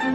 নমস্কার,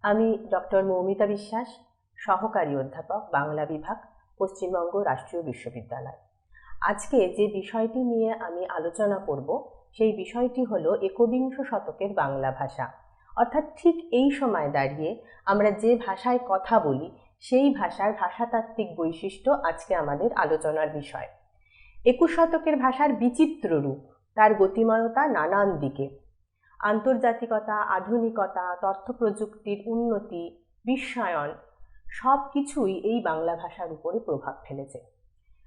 আমি ডক্টর মৌমিতা বিশ্বাস, সহকারী অধ্যাপক, বাংলা বিভাগ, পশ্চিমবঙ্গ রাষ্ট্রীয় বিশ্ববিদ্যালয়। আজকে যে বিষয়টি নিয়ে আমি আলোচনা করব সেই বিষয়টি হলো একবিংশ শতকের বাংলা ভাষা। অর্থাৎ ঠিক এই সময় দাঁড়িয়ে আমরা যে ভাষায় কথা বলি সেই ভাষার ভাষাতাত্ত্বিক বৈশিষ্ট্য আজকে আমাদের আলোচনার বিষয়। 21 শতকের ভাষার বিচিত্র রূপ, তার গতিময়তা নানান দিকে, আন্তর্জাতিকতা, আধুনিকতা, তথ্য প্রযুক্তির উন্নতি, বিশ্বায়ন সব কিছুই এই বাংলা ভাষার উপরে প্রভাব ফেলেছে।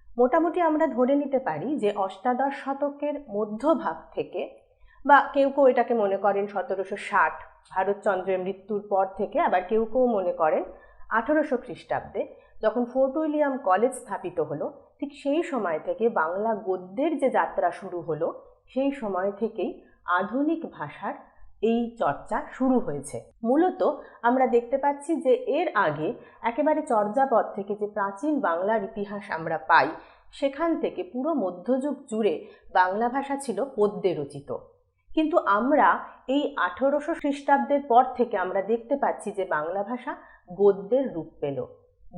মোটামুটি আমরা ধরে নিতে পারি যে অষ্টাদশ শতকের মধ্যভাগ থেকে, বা কেউ কেউ এটাকে মনে করেন 1760 ভারতচন্দ্রের মৃত্যুর পর থেকে, আবার কেউ কেউ মনে করেন 1800 খ্রিস্টাব্দে যখন ফোর্ট উইলিয়াম কলেজ স্থাপিত হলো, ঠিক সেই সময় থেকে বাংলা গদ্যের যে যাত্রা শুরু হলো, সেই সময় থেকেই আধুনিক ভাষার এই চর্চা শুরু হয়েছে। মূলত আমরা দেখতে পাচ্ছি যে এর আগে একেবারে চর্যাপদ থেকে যে প্রাচীন বাংলার ইতিহাস আমরা পাই, সেখান থেকে পুরো মধ্যযুগ জুড়ে বাংলা ভাষা ছিল পদ্যে রচিত। কিন্তু আমরা এই 1800 খ্রিস্টাব্দের পর থেকে আমরা দেখতে পাচ্ছি যে বাংলা ভাষা গদ্যের রূপ পেল।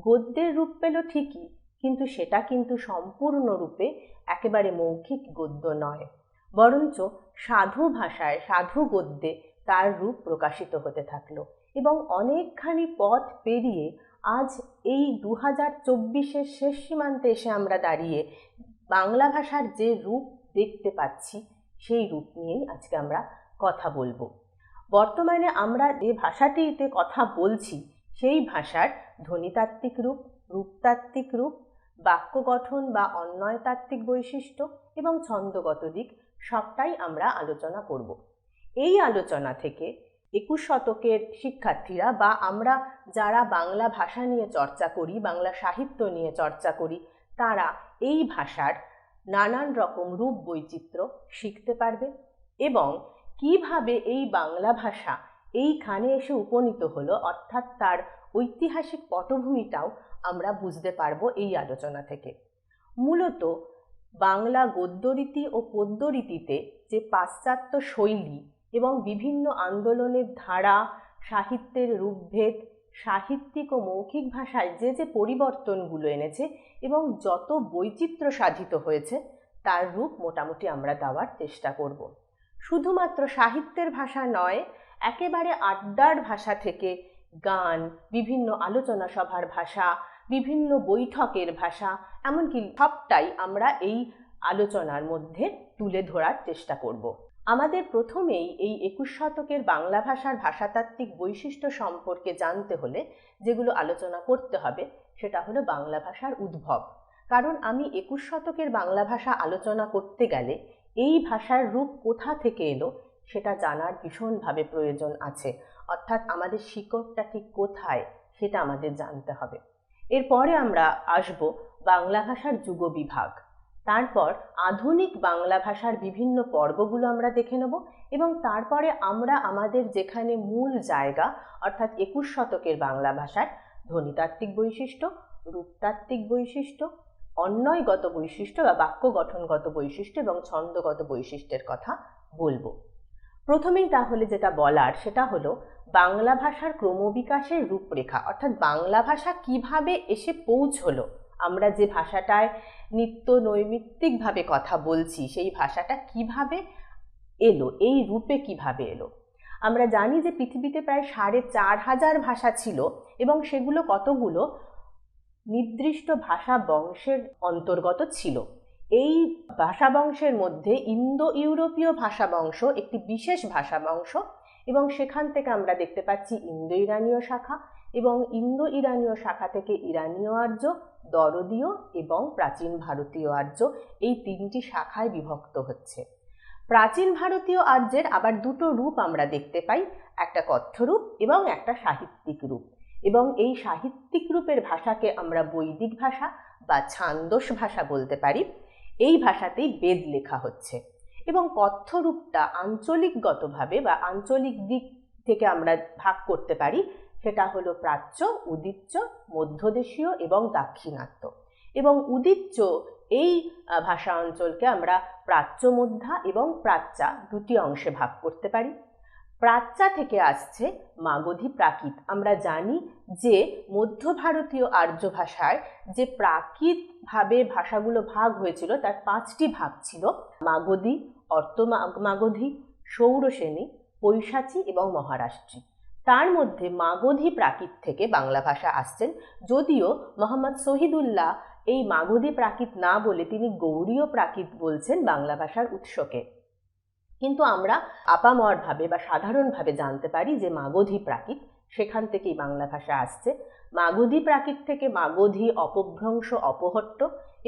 গদ্যের রূপ পেল ঠিকই, কিন্তু সেটা কিন্তু সম্পূর্ণরূপে একেবারে মৌখিক গদ্য নয়, বরঞ্চ সাধু ভাষায়, সাধু গদ্যে তার রূপ প্রকাশিত হতে থাকলো। এবং অনেকখানি পথ পেরিয়ে আজ এই 2024-এর শেষ সীমান্তে এসে আমরা দাঁড়িয়ে বাংলা ভাষার যে রূপ দেখতে পাচ্ছি, সেই রূপ নিয়েই আজকে আমরা কথা বলবো। বর্তমানে আমরা যে ভাষাটিতে কথা বলছি সেই ভাষার ধ্বনিতাত্ত্বিক রূপ, রূপতাত্ত্বিক রূপ, বাক্য গঠন বা অন্বয়তাত্ত্বিক বৈশিষ্ট্য এবং ছন্দগত দিক সবটাই আমরা আলোচনা করব। এই আলোচনা থেকে 21 শতকের শিক্ষার্থীরা বা আমরা যারা বাংলা ভাষা নিয়ে চর্চা করি, বাংলা সাহিত্য নিয়ে চর্চা করি, তারা এই ভাষার নানান রকম রূপ বৈচিত্র্য শিখতে পারবে এবং কিভাবে এই বাংলা ভাষা এইখানে এসে উপনীত হলো, অর্থাৎ তার ঐতিহাসিক পটভূমিটাও আমরা বুঝতে পারবো এই আলোচনা থেকে। মূলত বাংলা গদ্যরীতি ও পদ্যরীতিতে যে পাশ্চাত্য শৈলী এবং বিভিন্ন আন্দোলনের ধারা, সাহিত্যের রূপভেদ, সাহিত্যিক ও মৌখিক ভাষায় যে যে পরিবর্তনগুলো এনেছে এবং যত বৈচিত্র্য সাধিত হয়েছে, তার রূপ মোটামুটি আমরা দেওয়ার চেষ্টা করব। শুধুমাত্র সাহিত্যের ভাষা নয়, একেবারে আড্ডার ভাষা থেকে গান, বিভিন্ন আলোচনা সভার ভাষা, বিভিন্ন বৈঠকের ভাষা, এমনকি সবটাই আমরা এই আলোচনার মধ্যে তুলে ধরার চেষ্টা করব। আমাদের প্রথমেই এই 21 শতকের বাংলা ভাষার ভাষাতাত্ত্বিক বৈশিষ্ট্য সম্পর্কে জানতে হলে যেগুলো আলোচনা করতে হবে, সেটা হলো বাংলা ভাষার উদ্ভব। কারণ আমি 21 শতকের বাংলা ভাষা আলোচনা করতে গেলে এই ভাষার রূপ কোথা থেকে এলো সেটা জানার ভীষণভাবে প্রয়োজন আছে। অর্থাৎ আমাদের শিকড়টা ঠিক কোথায় সেটা আমাদের জানতে হবে। এরপরে আমরা আসব বাংলা ভাষার যুগ বিভাগ, তারপর আধুনিক বাংলা ভাষার বিভিন্ন পর্বগুলো আমরা দেখে নেব এবং তারপরে আমরা আমাদের যেখানে মূল জায়গা, অর্থাৎ 21 শতকের বাংলা ভাষার ধ্বনিতাত্ত্বিক বৈশিষ্ট্য, রূপতাত্ত্বিক বৈশিষ্ট্য, অন্বয়গত বৈশিষ্ট্য বা বাক্য গঠনগত বৈশিষ্ট্য এবং ছন্দগত বৈশিষ্ট্যের কথা বলবো। প্রথমেই তাহলে যেটা বলার সেটা হলো বাংলা ভাষার ক্রমবিকাশের রূপরেখা, অর্থাৎ বাংলা ভাষা কিভাবে এসে পৌঁছলো, আমরা যে ভাষাটায় নিত্য নৈমিত্তিকভাবে কথা বলছি সেই ভাষাটা কিভাবে এলো, এই রূপে কিভাবে এলো। আমরা জানি যে পৃথিবীতে প্রায় 4500 ভাষা ছিল এবং সেগুলো কতগুলো নির্দিষ্ট ভাষা বংশের অন্তর্গত ছিল। এই ভাষা বংশের মধ্যে ইন্দো ইউরোপীয় ভাষা বংশ একটি বিশেষ ভাষা বংশ এবং সেখান থেকে আমরা দেখতে পাচ্ছি ইন্দো ইরানীয় শাখা এবং ইন্দো ইরানীয় শাখা থেকে ইরানীয় আর্য, দরদীয় এবং প্রাচীন ভারতীয় আর্য, এই তিনটি শাখায় বিভক্ত হচ্ছে। প্রাচীন ভারতীয় আর্যের আবার দুটো রূপ আমরা দেখতে পাই, একটা কথ্য রূপ এবং একটা সাহিত্যিক রূপ। এবং এই সাহিত্যিক রূপের ভাষাকে আমরা বৈদিক ভাষা বা ছান্দস ভাষা বলতে পারি। এই ভাষাতেই বেদ লেখা হচ্ছে এবং কথ্য রূপটা আঞ্চলিকগতভাবে বা আঞ্চলিক দিক থেকে আমরা ভাগ করতে পারি। সেটা হলো প্রাচ্য, উদিচ্য, মধ্যদেশীয় এবং দাক্ষিণাত্য। এবং উদিচ্য এই ভাষা অঞ্চলকে আমরা প্রাচ্য মধ্যা এবং প্রাচ্যা দুটি অংশে ভাগ করতে পারি। প্রাচ্যা থেকে আসছে মাগধী প্রাকৃত। আমরা জানি যে মধ্য ভারতীয় আর্য ভাষায় যে প্রাকৃত ভাবে ভাষাগুলো ভাগ হয়েছিল তার 5টি ভাগ ছিল: মাগধী, অর্থ মাগধী, সৌরসেনী, পৈশাচী এবং মহারাষ্ট্রী। তার মধ্যে মাগধী প্রাকৃত থেকে বাংলা ভাষা আসছেন, যদিও মোহাম্মদ শহীদুল্লাহ এই মাগধী প্রাকৃত না বলে তিনি গৌড়ীয় প্রাকৃত বলছেন বাংলা ভাষার উৎসকে। কিন্তু আমরা আপামরভাবে বা সাধারণভাবে জানতে পারি যে মাগধী প্রাকৃত, সেখান থেকেই বাংলা ভাষা আসছে। মাগধী প্রাকৃত থেকে মাগধী, অপভ্রংশ, অপহট্ট,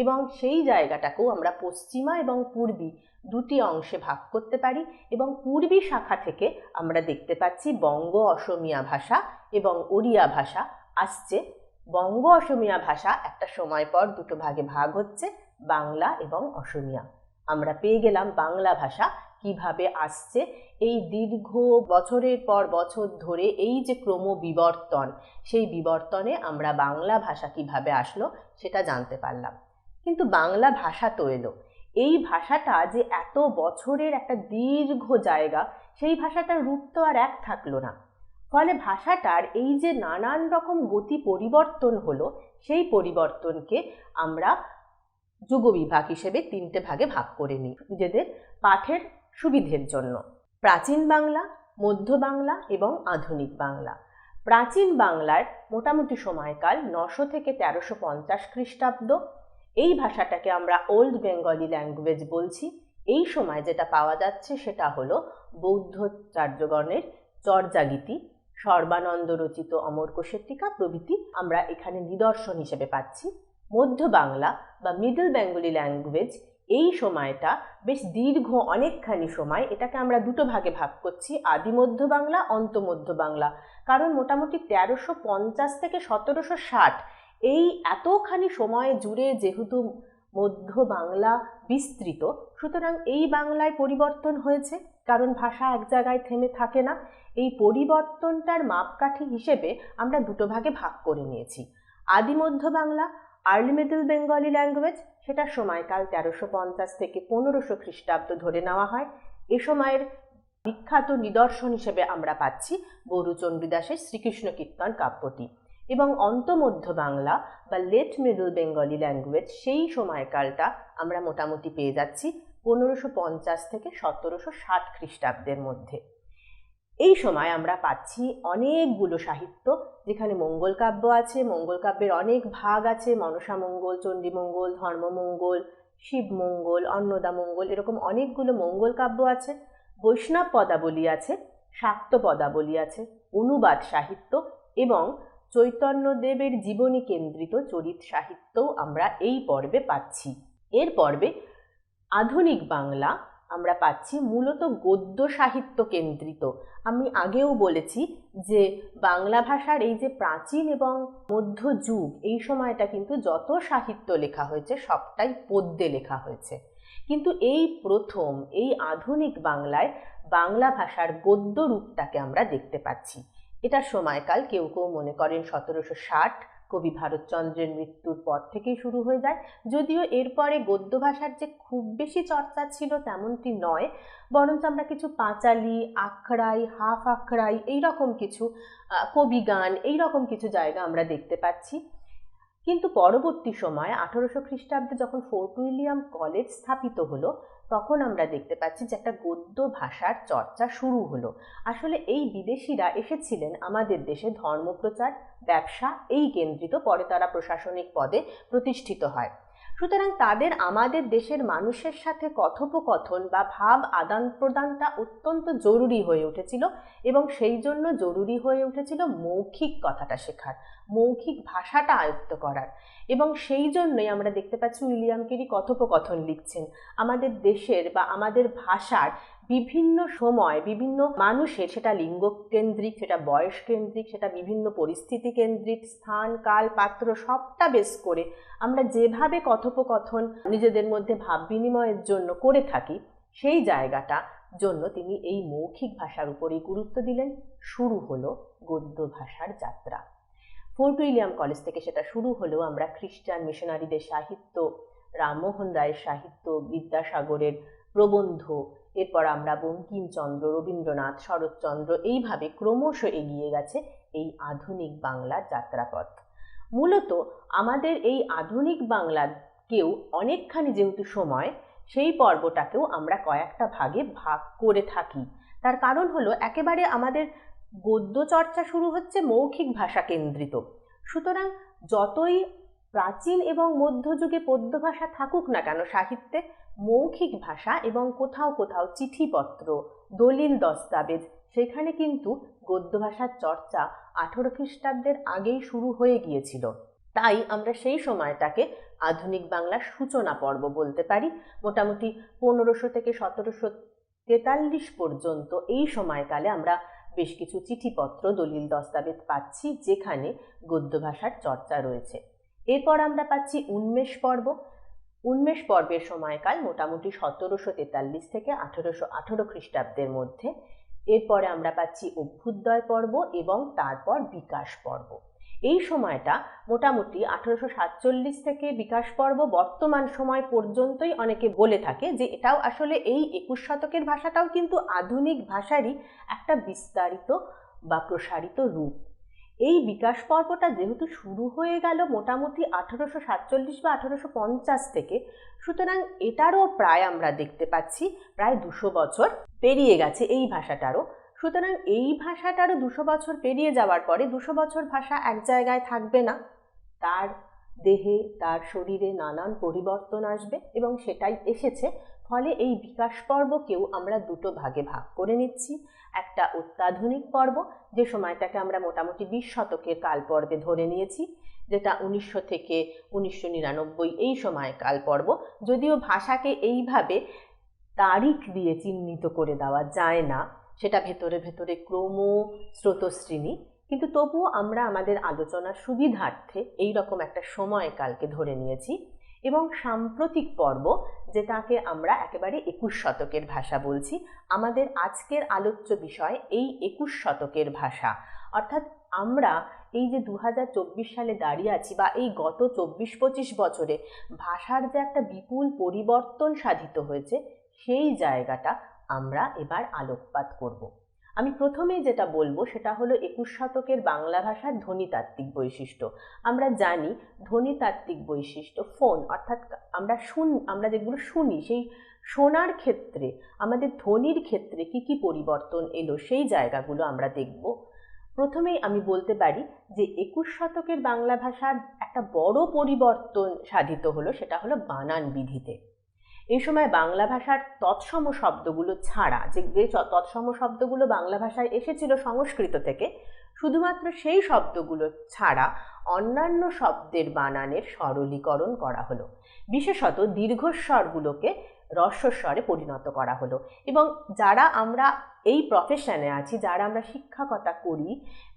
এবং সেই জায়গাটাকেও আমরা পশ্চিমা এবং পূর্বী দুটি অংশে ভাগ করতে পারি। এবং পূর্বী শাখা থেকে আমরা দেখতে পাচ্ছি বঙ্গ অসমিয়া ভাষা এবং ওড়িয়া ভাষা আসছে। বঙ্গ অসমিয়া ভাষা একটা সময় পর দুটো ভাগে ভাগ হচ্ছে, বাংলা এবং অসমিয়া। আমরা পেয়ে গেলাম বাংলা ভাষা কিভাবে আসছে। এই দীর্ঘ বছরের পর বছর ধরে এই যে ক্রমবিবর্তন, সেই বিবর্তনে আমরা বাংলা ভাষা কিভাবে আসলো সেটা জানতে পারলাম। কিন্তু বাংলা ভাষা তো এলো, এই ভাষাটা যে এত বছরের একটা দীর্ঘ জায়গা, সেই ভাষাটার রূপ তো আর এক থাকলো না। ফলে ভাষাটার এই যে নানান রকম গতি পরিবর্তন হলো, সেই পরিবর্তনকে আমরা যুগবিভাগ হিসেবে 3টে ভাগে ভাগ করে নিই নিজেদের পাঠের সুবিধের জন্য: প্রাচীন বাংলা, মধ্য বাংলা এবং আধুনিক বাংলা। প্রাচীন বাংলার মোটামুটি সময়কাল 900 থেকে 1350 খ্রিস্টাব্দ। এই ভাষাটাকে আমরা ওল্ড বেঙ্গলি ল্যাঙ্গুয়েজ বলছি। এই সময় যেটা পাওয়া যাচ্ছে সেটা হলো বৌদ্ধাচার্যগণের চর্যাগীতি, সর্বানন্দ রচিত অমরকোষের টিকা প্রভৃতি আমরা এখানে নিদর্শন হিসেবে পাচ্ছি। মধ্য বাংলা বা মিডল বেঙ্গলি ল্যাঙ্গুয়েজ, এই সময়টা বেশ দীর্ঘ, অনেকখানি সময়। এটাকে আমরা দুটো ভাগে ভাগ করছি: আদি মধ্য বাংলা, অন্ত মধ্য বাংলা। কারণ মোটামুটি 1350 থেকে 1760 এই এতখানি সময় জুড়ে যেহেতু মধ্য বাংলা বিস্তৃত, সুতরাং এই বাংলায় পরিবর্তন হয়েছে, কারণ ভাষা এক জায়গায় থেমে থাকে না। এই পরিবর্তনটার মাপকাঠি হিসেবে আমরা দুটো ভাগে ভাগ করে নিয়েছি। আদি মধ্য Bangla, early middle Bengali language, সেটার সময়কাল 1350 থেকে 1500 খ্রিস্টাব্দ ধরে নেওয়া হয়। এ সময়ের বিখ্যাত নিদর্শন হিসেবে আমরা পাচ্ছি গৌরচণ্ডীদাসের শ্রীকৃষ্ণ কীর্তন কাব্যটি। এবং অন্তমধ্য বাংলা বা লেট মিডল বেঙ্গলি ল্যাঙ্গুয়েজ, সেই সময়কালটা আমরা মোটামুটি পেয়ে যাচ্ছি 1550 থেকে 1760 খ্রিস্টাব্দের মধ্যে। এই সময় আমরা পাচ্ছি অনেকগুলো সাহিত্য, যেখানে মঙ্গল কাব্য আছে, মঙ্গল কাব্যের অনেক ভাগ আছে: মনসা মঙ্গল, চণ্ডী মঙ্গল, ধর্মমঙ্গল, শিব মঙ্গল, অন্নদা মঙ্গল, এরকম অনেকগুলো মঙ্গল কাব্য আছে। বৈষ্ণব পদাবলী আছে, শাক্ত পদাবলী আছে, অনুবাদ সাহিত্য এবং চৈতন্যদেবের জীবনী কেন্দ্রিত চরিত সাহিত্যও আমরা এই পর্বে পাচ্ছি। এর পর্বে আধুনিক বাংলা আমরা পাচ্ছি মূলত গদ্য সাহিত্য কেন্দ্রিত। আমি আগেও বলেছি যে বাংলা ভাষার এই যে প্রাচীন এবং মধ্য যুগ, এই সময়টা কিন্তু যত সাহিত্য লেখা হয়েছে সবটাই পদ্যে লেখা হয়েছে। কিন্তু এই প্রথম এই আধুনিক বাংলায় বাংলা ভাষার গদ্য রূপটাকে আমরা দেখতে পাচ্ছি। এটার সময়কাল কেউ কেউ মনে করেন 1760, কবি ভারতচন্দ্রের মৃত্যুর পর থেকেই শুরু হয়ে যায়। যদিও এরপরে গদ্য ভাষার যে খুব বেশি চর্চা ছিল তেমনটি নয়, বরঞ্চ আমরা কিছু পাঁচালি, আখড়াই, হাফ আখড়াই, এইরকম কিছু কবিগান, এইরকম কিছু জায়গা আমরা দেখতে পাচ্ছি। কিন্তু পরবর্তী সময়ে 1800 খ্রিস্টাব্দে যখন ফোর্ট উইলিয়াম কলেজ স্থাপিত হলো, তখন আমরা দেখতে পাচ্ছি যে একটা গদ্য ভাষার চর্চা শুরু হলো। আসলে এই বিদেশিরা এসেছিলেন আমাদের দেশে ধর্মপ্রচার, ব্যবসা এই কেন্দ্রিত, পরে তারা প্রশাসনিক পদে প্রতিষ্ঠিত হয়। সুতরাং তাদের আমাদের দেশের মানুষের সাথে কথোপকথন বা ভাব আদান প্রদানটা অত্যন্ত জরুরি হয়ে উঠেছিল, এবং সেই জন্য জরুরি হয়ে উঠেছিল মৌখিক কথাটা শেখার, মৌখিক ভাষাটা আয়ত্ত করার। এবং সেই জন্যই আমরা দেখতে পাচ্ছি উইলিয়াম কেরি কথোপকথন লিখছেন। আমাদের দেশের বা আমাদের ভাষার বিভিন্ন সময় বিভিন্ন মানুষের, সেটা লিঙ্গ কেন্দ্রিক, সেটা বয়স কেন্দ্রিক, সেটা বিভিন্ন পরিস্থিতি কেন্দ্রিক, স্থান কাল পাত্র সবটা বেশ করে আমরা যেভাবে কথোপকথন নিজেদের মধ্যে ভাব বিনিময়ের জন্য করে থাকি, সেই জায়গাটা জন্য তিনি এই মৌখিক ভাষার উপরেই গুরুত্ব দিলেন। শুরু হলো গদ্য ভাষার যাত্রা। ফোর্ট উইলিয়াম কলেজ থেকে সেটা শুরু হলেও আমরা খ্রিস্টান মিশনারিদের সাহিত্য, রামমোহন রায়ের সাহিত্য, বিদ্যাসাগরের প্রবন্ধ, এরপর আমরা বঙ্কিমচন্দ্র, রবীন্দ্রনাথ, শরৎচন্দ্র, এইভাবে ক্রমশ এগিয়ে গেছে এই আধুনিক বাংলার যাত্রাপথ। মূলত আমাদের এই আধুনিক বাংলাকেও অনেকখানি যেহেতু সময়, সেই পর্বটাকেও আমরা কয়েকটা ভাগে ভাগ করে থাকি। তার কারণ হলো একেবারে আমাদের গদ্য চর্চা শুরু হচ্ছে মৌখিক ভাষা কেন্দ্রিত। সুতরাং যতই প্রাচীন এবং মধ্যযুগে পদ্য ভাষা থাকুক না কেন সাহিত্যে, মৌখিক ভাষা এবং কোথাও কোথাও চিঠিপত্র, দলিল দস্তাবেজ, সেখানে কিন্তু গদ্য ভাষার চর্চা 18 খ্রিস্টাব্দের আগেই শুরু হয়ে গিয়েছিল। তাই আমরা সেই সময়টাকে আধুনিক বাংলার সূচনা পর্ব বলতে পারি। মোটামুটি 1500 থেকে 1743 পর্যন্ত এই সময়কালে আমরা বেশ কিছু চিঠিপত্র, দলিল দস্তাবেজ পাচ্ছি যেখানে গদ্য ভাষার চর্চা রয়েছে। এরপর আমরা পাচ্ছি উন্মেষ পর্ব। উন্মেষ পর্বের সময়কাল মোটামুটি 1743 থেকে 1818 খ্রিস্টাব্দের মধ্যে। এরপরে আমরা পাচ্ছি অভ্যুদয় পর্ব এবং তারপর বিকাশ পর্ব। এই সময়টা মোটামুটি 1847 থেকে বিকাশ পর্ব বর্তমান সময় পর্যন্তই অনেকে বলে থাকে যে এটাও আসলে এই 21 শতকের ভাষাটাও কিন্তু আধুনিক ভাষারই একটা বিস্তারিত বা প্রসারিত রূপ। এই বিকাশ পর্বটা যেহেতু শুরু হয়ে গেল মোটামুটি 1847 বা 1850 থেকে, সুতরাং এটারও প্রায় আমরা দেখতে পাচ্ছি প্রায় 200 বছর পেরিয়ে গেছে এই ভাষাটারও। সুতরাং এই ভাষাটারও 200 বছর পেরিয়ে যাওয়ার পরে 200 বছর ভাষা এক জায়গায় থাকবে না, তার দেহে তার শরীরে নানান পরিবর্তন আসবে এবং সেটাই এসেছে। ফলে এই বিকাশ পর্বকেও আমরা দুটো ভাগে ভাগ করে নিচ্ছি। একটা অত্যাধুনিক পর্ব, যে সময়টাকে আমরা মোটামুটি 20 শতকের কাল পর্বে ধরে নিয়েছি, যেটা 1900 থেকে 1999 এই সময় কাল পর্ব। যদিও ভাষাকে এইভাবে তারিখ দিয়ে চিহ্নিত করে দেওয়া যায় না, সেটা ভেতরে ভেতরে ক্রম স্রোতস্বিনী, কিন্তু তবুও আমরা আমাদের আলোচনার সুবিধার্থে এই রকম একটা সময়কালকে ধরে নিয়েছি। এবং সাম্প্রতিক পর্ব, যেটাকে আমরা একেবারে 21 শতকের ভাষা বলছি। আমাদের আজকের আলোচ্য বিষয় এই 21 শতকের ভাষা, অর্থাৎ আমরা এই যে 2024 সালে দাঁড়িয়ে আছি বা এই গত 24-25 বছরে ভাষার যে একটা বিপুল পরিবর্তন সাধিত হয়েছে, সেই জায়গাটা আমরা এবার আলোকপাত করব। আমি প্রথমেই যেটা বলবো সেটা হলো 21 শতকের বাংলা ভাষার ধ্বনিতাত্ত্বিক বৈশিষ্ট্য। আমরা জানি ধ্বনিতাত্ত্বিক বৈশিষ্ট্য ফোন, অর্থাৎ আমরা যেগুলো শুনি, সেই শোনার ক্ষেত্রে আমাদের ধ্বনির ক্ষেত্রে কি কি পরিবর্তন এলো সেই জায়গাগুলো আমরা দেখব। প্রথমেই আমি বলতে পারি যে 21 শতকের বাংলা ভাষার একটা বড় পরিবর্তন সাধিত হলো, সেটা হলো বানান বিধিতে। এই সময় বাংলা ভাষার তৎসম শব্দগুলো ছাড়া, যে তৎসম শব্দগুলো বাংলা ভাষায় এসেছিল সংস্কৃত থেকে, শুধুমাত্র সেই শব্দগুলো ছাড়া অন্যান্য শব্দের বানানের সরলীকরণ করা হলো। বিশেষত দীর্ঘস্বরগুলোকে হ্রস্বস্বরে পরিণত করা হলো। এবং যারা আমরা এই প্রফেশনে আছি, যারা আমরা শিক্ষকতা করি,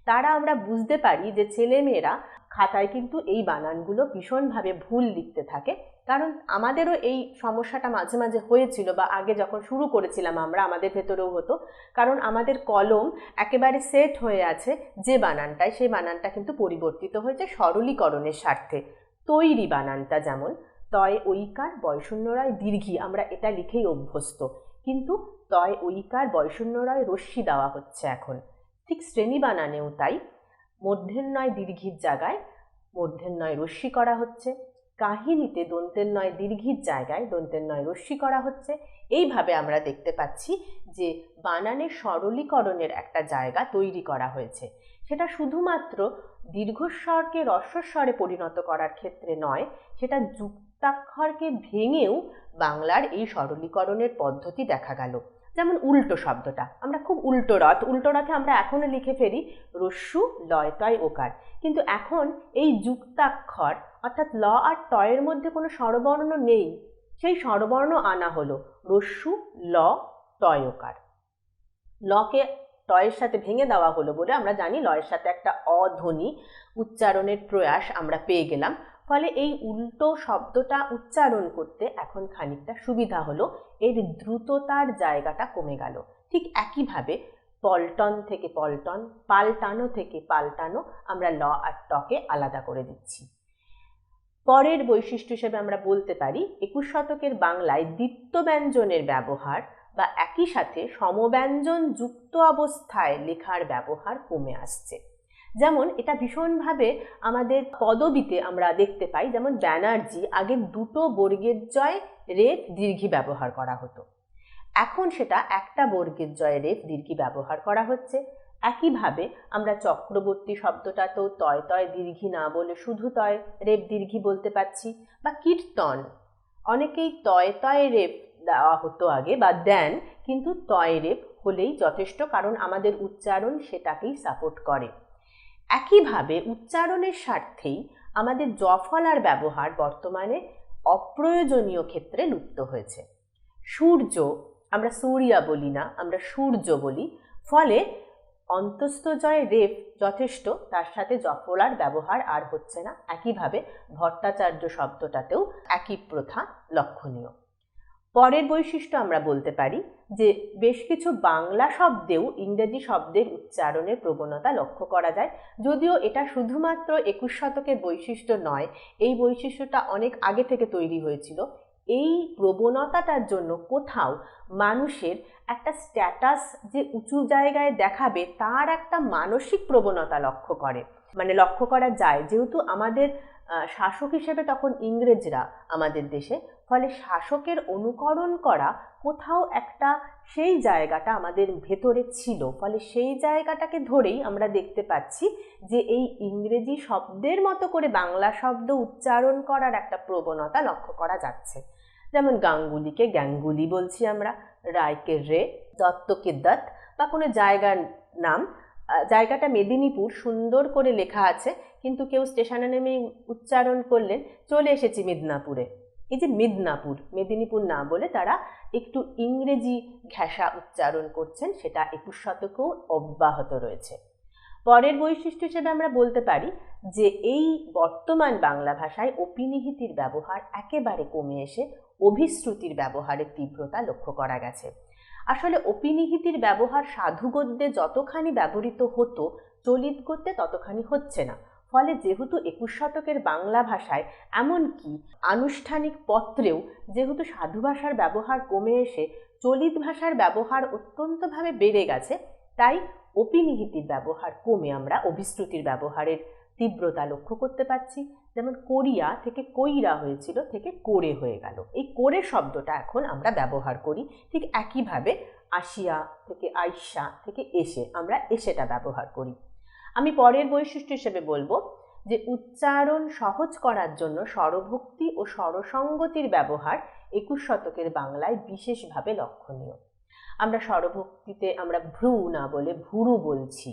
তারা আমরা বুঝতে পারি যে ছেলেমেয়েরা খাতায় কিন্তু এই বানানগুলো ভীষণভাবে ভুল লিখতে থাকে। কারণ আমাদেরও এই সমস্যাটা মাঝে মাঝে হয়েছিল, বা আগে যখন শুরু করেছিলাম আমরা, আমাদের ভেতরেও হতো। কারণ আমাদের কলম একেবারে সেট হয়ে আছে যে বানানটায়, সেই বানানটা কিন্তু পরিবর্তিত হয়েছে সরলীকরণের স্বার্থে। তৈরি বানানটা যেমন তয় ঐকার বয়শূন্যরায় দীর্ঘী, আমরা এটা লিখেই অভ্যস্ত, কিন্তু তয় ঐকার বয়শূন্যরায় রস্যি দেওয়া হচ্ছে এখন। ঠিক শ্রেণী বানানেও তাই, মূর্ধন্যয় দীর্ঘির জায়গায় মূর্ধন্যয় রস্যি করা হচ্ছে, কাহিনীতে দন্তের দীর্ঘির জায়গায় দন্তের রস্যি করা হচ্ছে। এইভাবে আমরা দেখতে পাচ্ছি যে বানানের সরলীকরণের একটা জায়গা তৈরি করা হয়েছে। সেটা শুধুমাত্র দীর্ঘস্বরকে হ্রস্বস্বরে পরিণত করার ক্ষেত্রে নয়, সেটা যুক্তাক্ষরকে ভেঙেও বাংলার এই সরলীকরণের পদ্ধতি দেখা গেল। যেমন উল্টো শব্দটা, আমরা খুব উল্টো রথে আমরা এখনো লিখে ফেলি রস্যু লয় টয় ওকার, কিন্তু এখন এই যুক্তাক্ষর অর্থাৎ ল আর টয়ের মধ্যে কোনো স্বরবর্ণ নেই, সেই স্বরবর্ণ আনা হলো রস্যু ল টয়কার। লকে টয়ের সাথে ভেঙে দেওয়া হলো বলে আমরা জানি লয়ের সাথে একটা অধ্বনি উচ্চারণের প্রয়াস আমরা পেয়ে গেলাম। ফলে এই উল্টো শব্দটা উচ্চারণ করতে এখন খানিকটা সুবিধা হলো, এর দ্রুততার জায়গাটা কমে গেল। ঠিক একইভাবে পল্টন থেকে পল্টন, পাল্টানো থেকে পাল্টানো আমরা ল আর টকে আলাদা করে দিচ্ছি। পরের বৈশিষ্ট্য হিসেবে আমরা বলতে পারি 21 শতকের বাংলায় দ্বিত্ব ব্যঞ্জনের ব্যবহার বা একই সাথে সমব্যঞ্জন যুক্ত অবস্থায় লেখার ব্যবহার কমে আসছে। যেমন এটা ভীষণভাবে আমাদের পদবীতে আমরা দেখতে পাই, যেমন ব্যানার্জি আগে দুটো বর্গের জয় রেফ দীর্ঘি ব্যবহার করা হতো, এখন সেটা একটা বর্গের জয় রেফ দীর্ঘি ব্যবহার করা হচ্ছে। একইভাবে আমরা চক্রবর্তী শব্দটাতেও তয় তয় দীর্ঘি না বলে শুধু তয় রেফ দীর্ঘি বলতে পারছি। বা কীর্তন, অনেকেই তয় তয় রেফ দেওয়া হতো আগে বা দেন, কিন্তু তয় রেফ হলেই যথেষ্ট, কারণ আমাদের উচ্চারণ সেটাকেই সাপোর্ট করে। একইভাবে উচ্চারণের স্বার্থেই আমাদের জফলার ব্যবহার বর্তমানে অপ্রয়োজনীয় ক্ষেত্রে লুপ্ত হয়েছে। সূর্য আমরা সূর্যা বলি না, আমরা সূর্য বলি, ফলে অন্তস্থ জয় রেফ যথেষ্ট, তার সাথে জফলার ব্যবহার আর হচ্ছে না। একইভাবে ভট্টাচার্য শব্দটাতেও একই প্রথা লক্ষণীয়। পরের বৈশিষ্ট্য আমরা বলতে পারি যে বেশ কিছু বাংলা শব্দেও ইংরেজি শব্দের উচ্চারণের প্রবণতা লক্ষ্য করা যায়। যদিও এটা শুধুমাত্র 21 শতকের বৈশিষ্ট্য নয়, এই বৈশিষ্ট্যটা অনেক আগে থেকে তৈরি হয়েছিল। এই প্রবণতাটার জন্য কোথাও মানুষের একটা স্ট্যাটাস যে উঁচু জায়গায় দেখাবে তার একটা মানসিক প্রবণতা লক্ষ্য করা যায়। যেহেতু আমাদের শাসক হিসেবে তখন ইংরেজরা আমাদের দেশে, ফলে শাসকের অনুকরণ করা কোথাও একটা সেই জায়গাটা আমাদের ভেতরে ছিল। ফলে সেই জায়গাটাকে ধরেই আমরা দেখতে পাচ্ছি যে এই ইংরেজি শব্দের মতো করে বাংলা শব্দ উচ্চারণ করার একটা প্রবণতা লক্ষ্য করা যাচ্ছে। যেমন গাঙ্গুলিকে গ্যাঙ্গুলি বলছি আমরা, রায়কে রে, দত্তকে দত্ত, বা কোনো জায়গার নাম, জায়গাটা মেদিনীপুর সুন্দর করে লেখা আছে, কিন্তু কেউ স্টেশনে নেমে উচ্চারণ করলেন চলে এসেছি মিদনাপুরে। এই যে মিদনাপুর, মেদিনীপুর না বলে তারা একটু ইংরেজি ঘেঁষা উচ্চারণ করছেন, সেটা 21 শতকেও অব্যাহত রয়েছে। পরের বৈশিষ্ট্য হিসেবে আমরা বলতে পারি যে এই বর্তমান বাংলা ভাষায় অপিনিহিতির ব্যবহার একেবারে কমে এসে অভিশ্রুতির ব্যবহারের তীব্রতা লক্ষ্য করা গেছে। আসলে অপিনিহিতির ব্যবহার সাধু গদ্যে যতখানি ব্যবহৃত হতো, চলিত গদ্যে ততখানি হচ্ছে না। ফলে যেহেতু 21 শতকের বাংলা ভাষায় এমনকি আনুষ্ঠানিক পত্রেও যেহেতু সাধু ভাষার ব্যবহার কমে এসে চলিত ভাষার ব্যবহার অত্যন্তভাবে বেড়ে গেছে, তাই অপিনিহিতির ব্যবহার কমে আমরা অভিশ্রুতির ব্যবহারের তীব্রতা লক্ষ্য করতে পারছি। যেমন কোরিয়া থেকে কইরা হয়েছিল, থেকে করে হয়ে গেল, এই করে শব্দটা এখন আমরা ব্যবহার করি। ঠিক একইভাবে আসিয়া থেকে আইসা থেকে এসে আমরা এসেটা ব্যবহার করি। আমি পরের বৈশিষ্ট্য হিসেবে বলবো যে উচ্চারণ সহজ করার জন্য স্বরভক্তি ও স্বরসঙ্গতির ব্যবহার 21 শতকের বাংলায় বিশেষভাবে লক্ষণীয়। আমরা স্বরভক্তিতে আমরা ভ্রু না বলে ভুরু বলছি,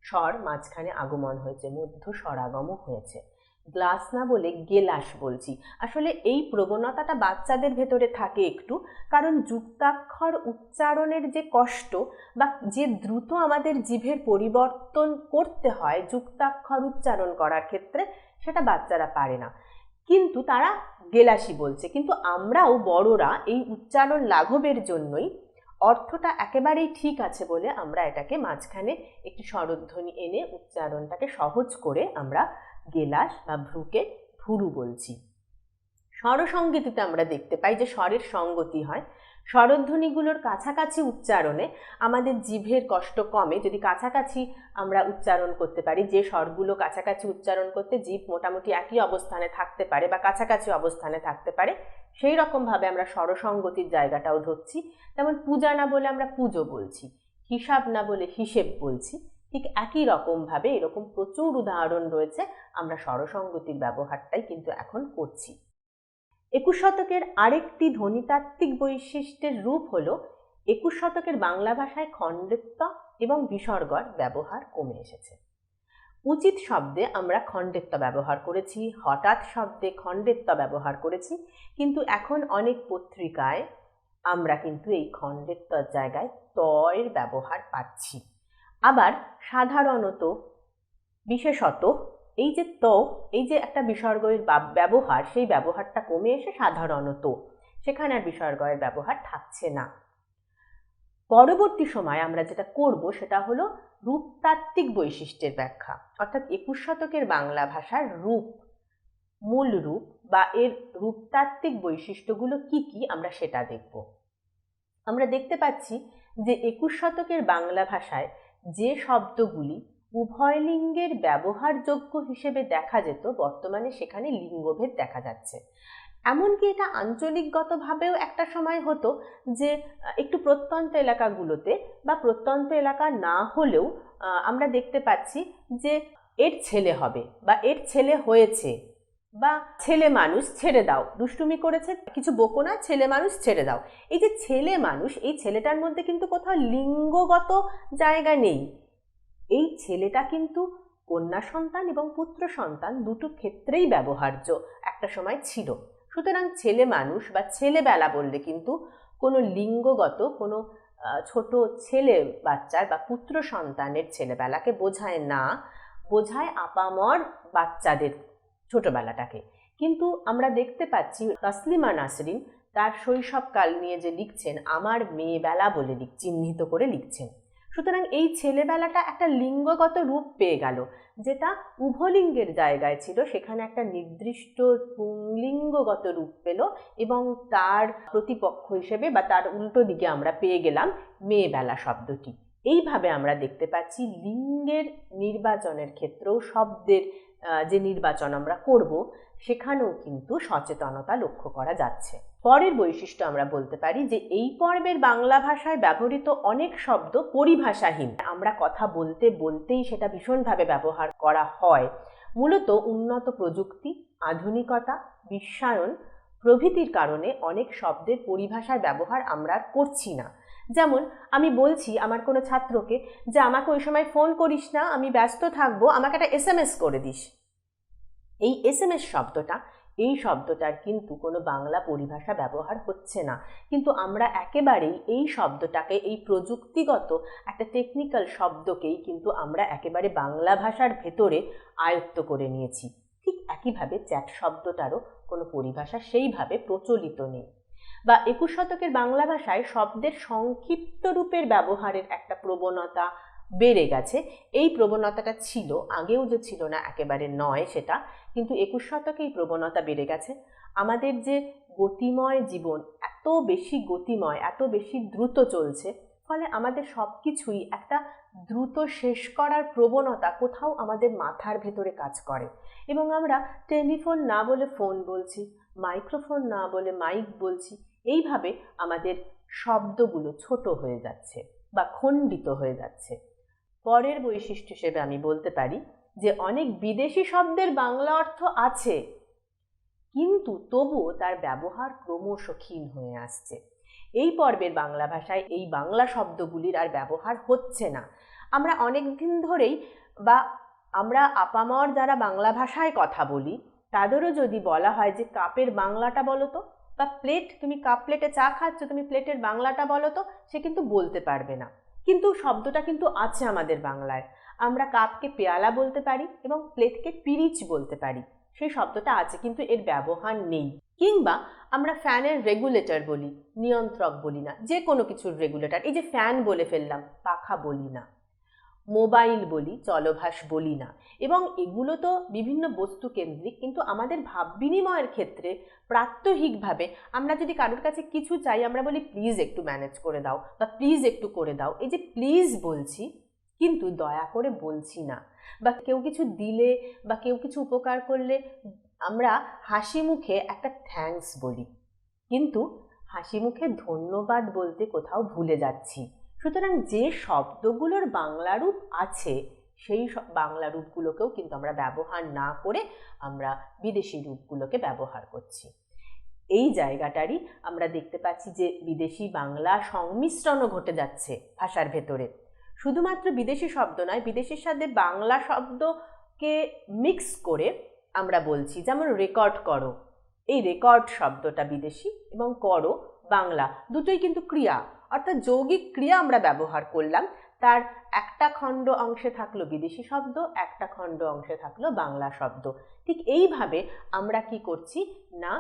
স্বর মাঝখানে আগমন হয়েছে, মধ্য স্বরাগম হয়েছে। গ্লাস না বলে গেলাস বলছি। আসলে এই প্রবণতাটা বাচ্চাদের ভেতরে থাকে একটু, কারণ যুক্তাক্ষর উচ্চারণের যে কষ্ট বা যে দ্রুত আমাদের জিভের পরিবর্তন করতে হয় যুক্তাক্ষর উচ্চারণ করার ক্ষেত্রে, সেটা বাচ্চারা পারে না, কিন্তু তারা গেলাসি বলছে। কিন্তু আমরাও বড়রা এই উচ্চারণ লাঘবের জন্যই, অর্থটা একেবারেই ঠিক আছে বলে আমরা এটাকে মাঝখানে একটি স্বরধ্বনি এনে উচ্চারণটাকে সহজ করে আমরা গেলাস বা ভ্রুকে ভুরু বলছি। স্বরসঙ্গীতিতে আমরা দেখতে পাই যে স্বরের সঙ্গতি হয়। স্বরধ্বনিগুলোর কাছাকাছি উচ্চারণে আমাদের জিভের কষ্ট কমে যদি কাছাকাছি আমরা উচ্চারণ করতে পারি। যে স্বরগুলো কাছাকাছি উচ্চারণ করতে জিভ মোটামুটি একই অবস্থানে থাকতে পারে বা কাছাকাছি অবস্থানে থাকতে পারে, সেই রকমভাবে আমরা স্বরসঙ্গতির জায়গাটাও ধরছি। যেমন পূজা না বলে আমরা পুজো বলছি, হিসাব না বলে হিসেব বলছি। ঠিক একই রকমভাবে এরকম প্রচুর উদাহরণ রয়েছে, আমরা স্বরসঙ্গতির ব্যবহারটাই কিন্তু এখন করছি। 21 শতকের আরেকটি ধ্বনিতাত্ত্বিক বৈশিষ্ট্যের রূপ হলো 21 শতকের বাংলা ভাষায় খণ্ডেত্ব এবং বিসর্গর ব্যবহার কমে এসেছে। উচিত শব্দে আমরা খণ্ডেত্ব ব্যবহার করেছি, হঠাৎ শব্দে খণ্ডেত্ব ব্যবহার করেছি, কিন্তু এখন অনেক পত্রিকায় আমরা কিন্তু এই খণ্ডের জায়গায় তয়ের ব্যবহার পাচ্ছি। আবার সাধারণত, বিশেষত এই যে এই যে একটা বিসর্গের ব্যবহার, সেই ব্যবহারটা কমে এসে সাধারণত, সেখানে আর বিসর্গের ব্যবহার থাকছে না। পরবর্তী সময় আমরা যেটা করব সেটা হলো রূপতাত্ত্বিক বৈশিষ্ট্যের ব্যাখ্যা, অর্থাৎ 21 শতকের বাংলা ভাষার রূপ, মূল রূপ বা এর রূপতাত্ত্বিক বৈশিষ্ট্যগুলো কি কি আমরা সেটা দেখব। আমরা দেখতে পাচ্ছি যে 21 শতকের বাংলা ভাষায় যে শব্দগুলি উভয় লিঙ্গের ব্যবহারযোগ্য হিসেবে দেখা যেত, বর্তমানে সেখানে লিঙ্গভেদ দেখা যাচ্ছে। এমনকি এটা আঞ্চলিকগতভাবেও একটা সময় হতো যে একটু প্রত্যন্ত এলাকাগুলোতে বা প্রত্যন্ত এলাকা না হলেও আমরা দেখতে পাচ্ছি যে এর ছেলে হবে বা এর ছেলে হয়েছে বা ছেলে মানুষ ছেড়ে দাও, দুষ্টুমি করেছে, কিছু বকো না, ছেলে মানুষ ছেড়ে দাও। এই যে ছেলে মানুষ, এই ছেলেটার মধ্যে কিন্তু কোথাও লিঙ্গগত জায়গা নেই। এই ছেলেটা কিন্তু কন্যা সন্তান এবং পুত্র সন্তান দুটো ক্ষেত্রেই ব্যবহার্য একটা সময় ছিল। সুতরাং ছেলে মানুষ বা ছেলেবেলা বললে কিন্তু কোনো লিঙ্গগত, কোনো ছোট ছেলে বাচ্চার বা পুত্র সন্তানের ছেলেবেলাকে বোঝায় না, বোঝায় আপামর বাচ্চাদের ছোটবেলাটাকে। কিন্তু আমরা দেখতে পাচ্ছি তসলিমা নাসরিন তার শৈশবকাল নিয়ে যে লিখছেন, আমার মেয়েবেলা বলে চিহ্নিত করে লিখছেন। সুতরাং এই ছেলেবেলাটা একটা লিঙ্গগত রূপ পেয়ে গেল, যেটা উভলিঙ্গের জায়গায় ছিল সেখানে একটা নির্দিষ্ট পুংলিঙ্গগত রূপ পেল এবং তার প্রতিপক্ষ হিসেবে বা তার উল্টো দিকে আমরা পেয়ে গেলাম মেয়েবেলা শব্দটি। এইভাবে আমরা দেখতে পাচ্ছি লিঙ্গের নির্বাচনের ক্ষেত্রেও শব্দের যে নির্বাচন আমরা করব সেখানেও কিন্তু সচেতনতা লক্ষ্য করা যাচ্ছে। পরের বৈশিষ্ট্য আমরা বলতে পারি যে এই পর্বের বাংলা ভাষায় ব্যবহৃত অনেক শব্দ পরিভাষাহীন। আমরা কথা বলতে বলতেই সেটা ভীষণভাবে ব্যবহার করা হয়। মূলত উন্নত প্রযুক্তি, আধুনিকতা, বিশ্বায়ন প্রভৃতির কারণে অনেক শব্দের পরিভাষার ব্যবহার আমরা করছি না। যেমন আমি বলছি আমার কোনো ছাত্রকে যে আমাকে ওই সময় ফোন করিস না, আমি ব্যস্ত থাকবো, আমাকে একটা SMS করে দিস। এই SMS শব্দটা, এই শব্দটার কিন্তু কোনো বাংলা পরিভাষা ব্যবহার হচ্ছে না, কিন্তু আমরা একেবারেই এই শব্দটাকে, এই প্রযুক্তিগত একটা টেকনিক্যাল শব্দকেই কিন্তু আমরা একেবারে বাংলা ভাষার ভেতরে আয়ত্ত করে নিয়েছি। ঠিক একইভাবে চ্যাট শব্দটারও কোনো পরিভাষা সেইভাবে প্রচলিত নেই। বা 21 শতকের বাংলা ভাষায় শব্দের সংক্ষিপ্ত রূপের ব্যবহারের একটা প্রবণতা বেড়ে গেছে। এই প্রবণতাটা ছিল, আগেও যে ছিল না একেবারে নয় সেটা, কিন্তু 21 শতকে এই প্রবণতা বেড়ে গেছে। আমাদের যে গতিময় জীবন, এত বেশি গতিময়, এত বেশি দ্রুত চলছে, ফলে আমাদের সব কিছুই একটা দ্রুত শেষ করার প্রবণতা কোথাও আমাদের মাথার ভেতরে কাজ করে এবং আমরা টেলিফোন না বলে ফোন বলছি, মাইক্রোফোন না বলে মাইক বলছি। এইভাবে আমাদের শব্দগুলো ছোট হয়ে যাচ্ছে বা খণ্ডিত হয়ে যাচ্ছে। পরের বৈশিষ্ট্য হিসেবে আমি বলতে পারি যে অনেক বিদেশি শব্দের বাংলা অর্থ আছে, কিন্তু তবুও তার ব্যবহার ক্রমশ ক্ষীণ হয়ে আসছে। এই পর্বের বাংলা ভাষায় এই বাংলা শব্দগুলির আর ব্যবহার হচ্ছে না। আমরা অনেক দিন ধরেই বা আমরা আপামর যারা বাংলা ভাষায় কথা বলি তাদেরও যদি বলা হয় যে কাপের বাংলাটা বলো তো, বা প্লেট, তুমি কাপ প্লেটে চা খাচ্ছ, তুমি প্লেটের বাংলাটা বলো তো, সে কিন্তু বলতে পারবে না। কিন্তু শব্দটা কিন্তু আছে আমাদের বাংলায়। আমরা কাপকে পেয়ালা বলতে পারি এবং প্লেটকে পিরিচ বলতে পারি, সেই শব্দটা আছে, কিন্তু এর ব্যবহার নেই। কিংবা আমরা ফ্যানের রেগুলেটর বলি, নিয়ন্ত্রক বলি না, যে কোনো কিছুর রেগুলেটর। এই যে ফ্যান বলে ফেললাম, পাখা বলি না। মোবাইল বলি, চলভাস বলি না। এবং এগুলো তো বিভিন্ন বস্তু কেন্দ্রিক, কিন্তু আমাদের ভাব বিনিময়ের ক্ষেত্রে প্রাত্যহিকভাবে আমরা যদি কারোর কাছে কিছু চাই, আমরা বলি প্লিজ একটু ম্যানেজ করে দাও বা প্লিজ একটু করে দাও। এই যে প্লিজ বলছি, কিন্তু দয়া করে বলছি না। বা কেউ কিছু দিলে বা কেউ কিছু উপকার করলে আমরা হাসি মুখে একটা থ্যাঙ্কস বলি, কিন্তু হাসি মুখে ধন্যবাদ বলতে কোথাও ভুলে যাচ্ছি। সুতরাং যে শব্দগুলোর বাংলা রূপ আছে সেই বাংলা রূপগুলোকেও কিন্তু আমরা ব্যবহার না করে আমরা বিদেশি রূপগুলোকে ব্যবহার করছি। এই জায়গাটারই আমরা দেখতে পাচ্ছি যে বিদেশি বাংলা সংমিশ্রণও ঘটে যাচ্ছে ভাষার ভেতরে। শুধুমাত্র বিদেশি শব্দ নয়, বিদেশির সাথে বাংলা শব্দকে মিক্স করে আমরা বলছি। যেমন রেকর্ড করো, এই রেকর্ড শব্দটা বিদেশি এবং করো বাংলা, দুটোই কিন্তু ক্রিয়া, অর্থাৎ যৌগিক ক্রিয়া আমরা ব্যবহার করলাম। তার একটা খণ্ড অংশে থাকলো বিদেশি শব্দ, একটা খণ্ড অংশে থাকলো বাংলা শব্দ। ঠিক এইভাবে আমরা কি করছি না,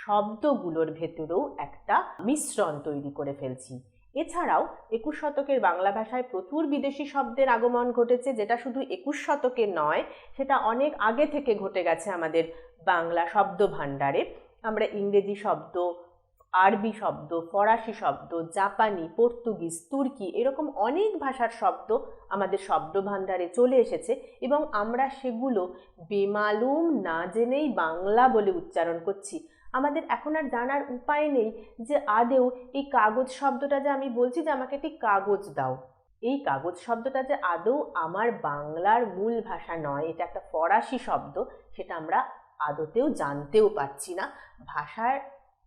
শব্দগুলোর ভেতরেও একটা মিশ্রণ তৈরি করে ফেলছি। এছাড়াও 21 শতকের বাংলা ভাষায় প্রচুর বিদেশি শব্দের আগমন ঘটেছে, যেটা শুধু 21 শতকে নয়, সেটা অনেক আগে থেকে ঘটে গেছে আমাদের বাংলা শব্দ ভাণ্ডারে। আমরা ইংরেজি শব্দ, আরবি শব্দ, ফরাসি শব্দ, জাপানি, পর্তুগিজ, তুর্কি এরকম অনেক ভাষার শব্দ আমাদের শব্দ ভাণ্ডারে চলে এসেছে এবং আমরা সেগুলো বেমালুম না জেনেই বাংলা বলে উচ্চারণ করছি। আমাদের এখন আর জানার উপায় নেই যে আদেও এই কাগজ শব্দটা যে আমি বলছি যে আমাকে একটি কাগজ দাও, এই কাগজ শব্দটা যে আদৌ আমার বাংলার মূল ভাষা নয়, এটা একটা ফরাসি শব্দ, সেটা আমরা আদতেও জানতেও পারছি না। ভাষার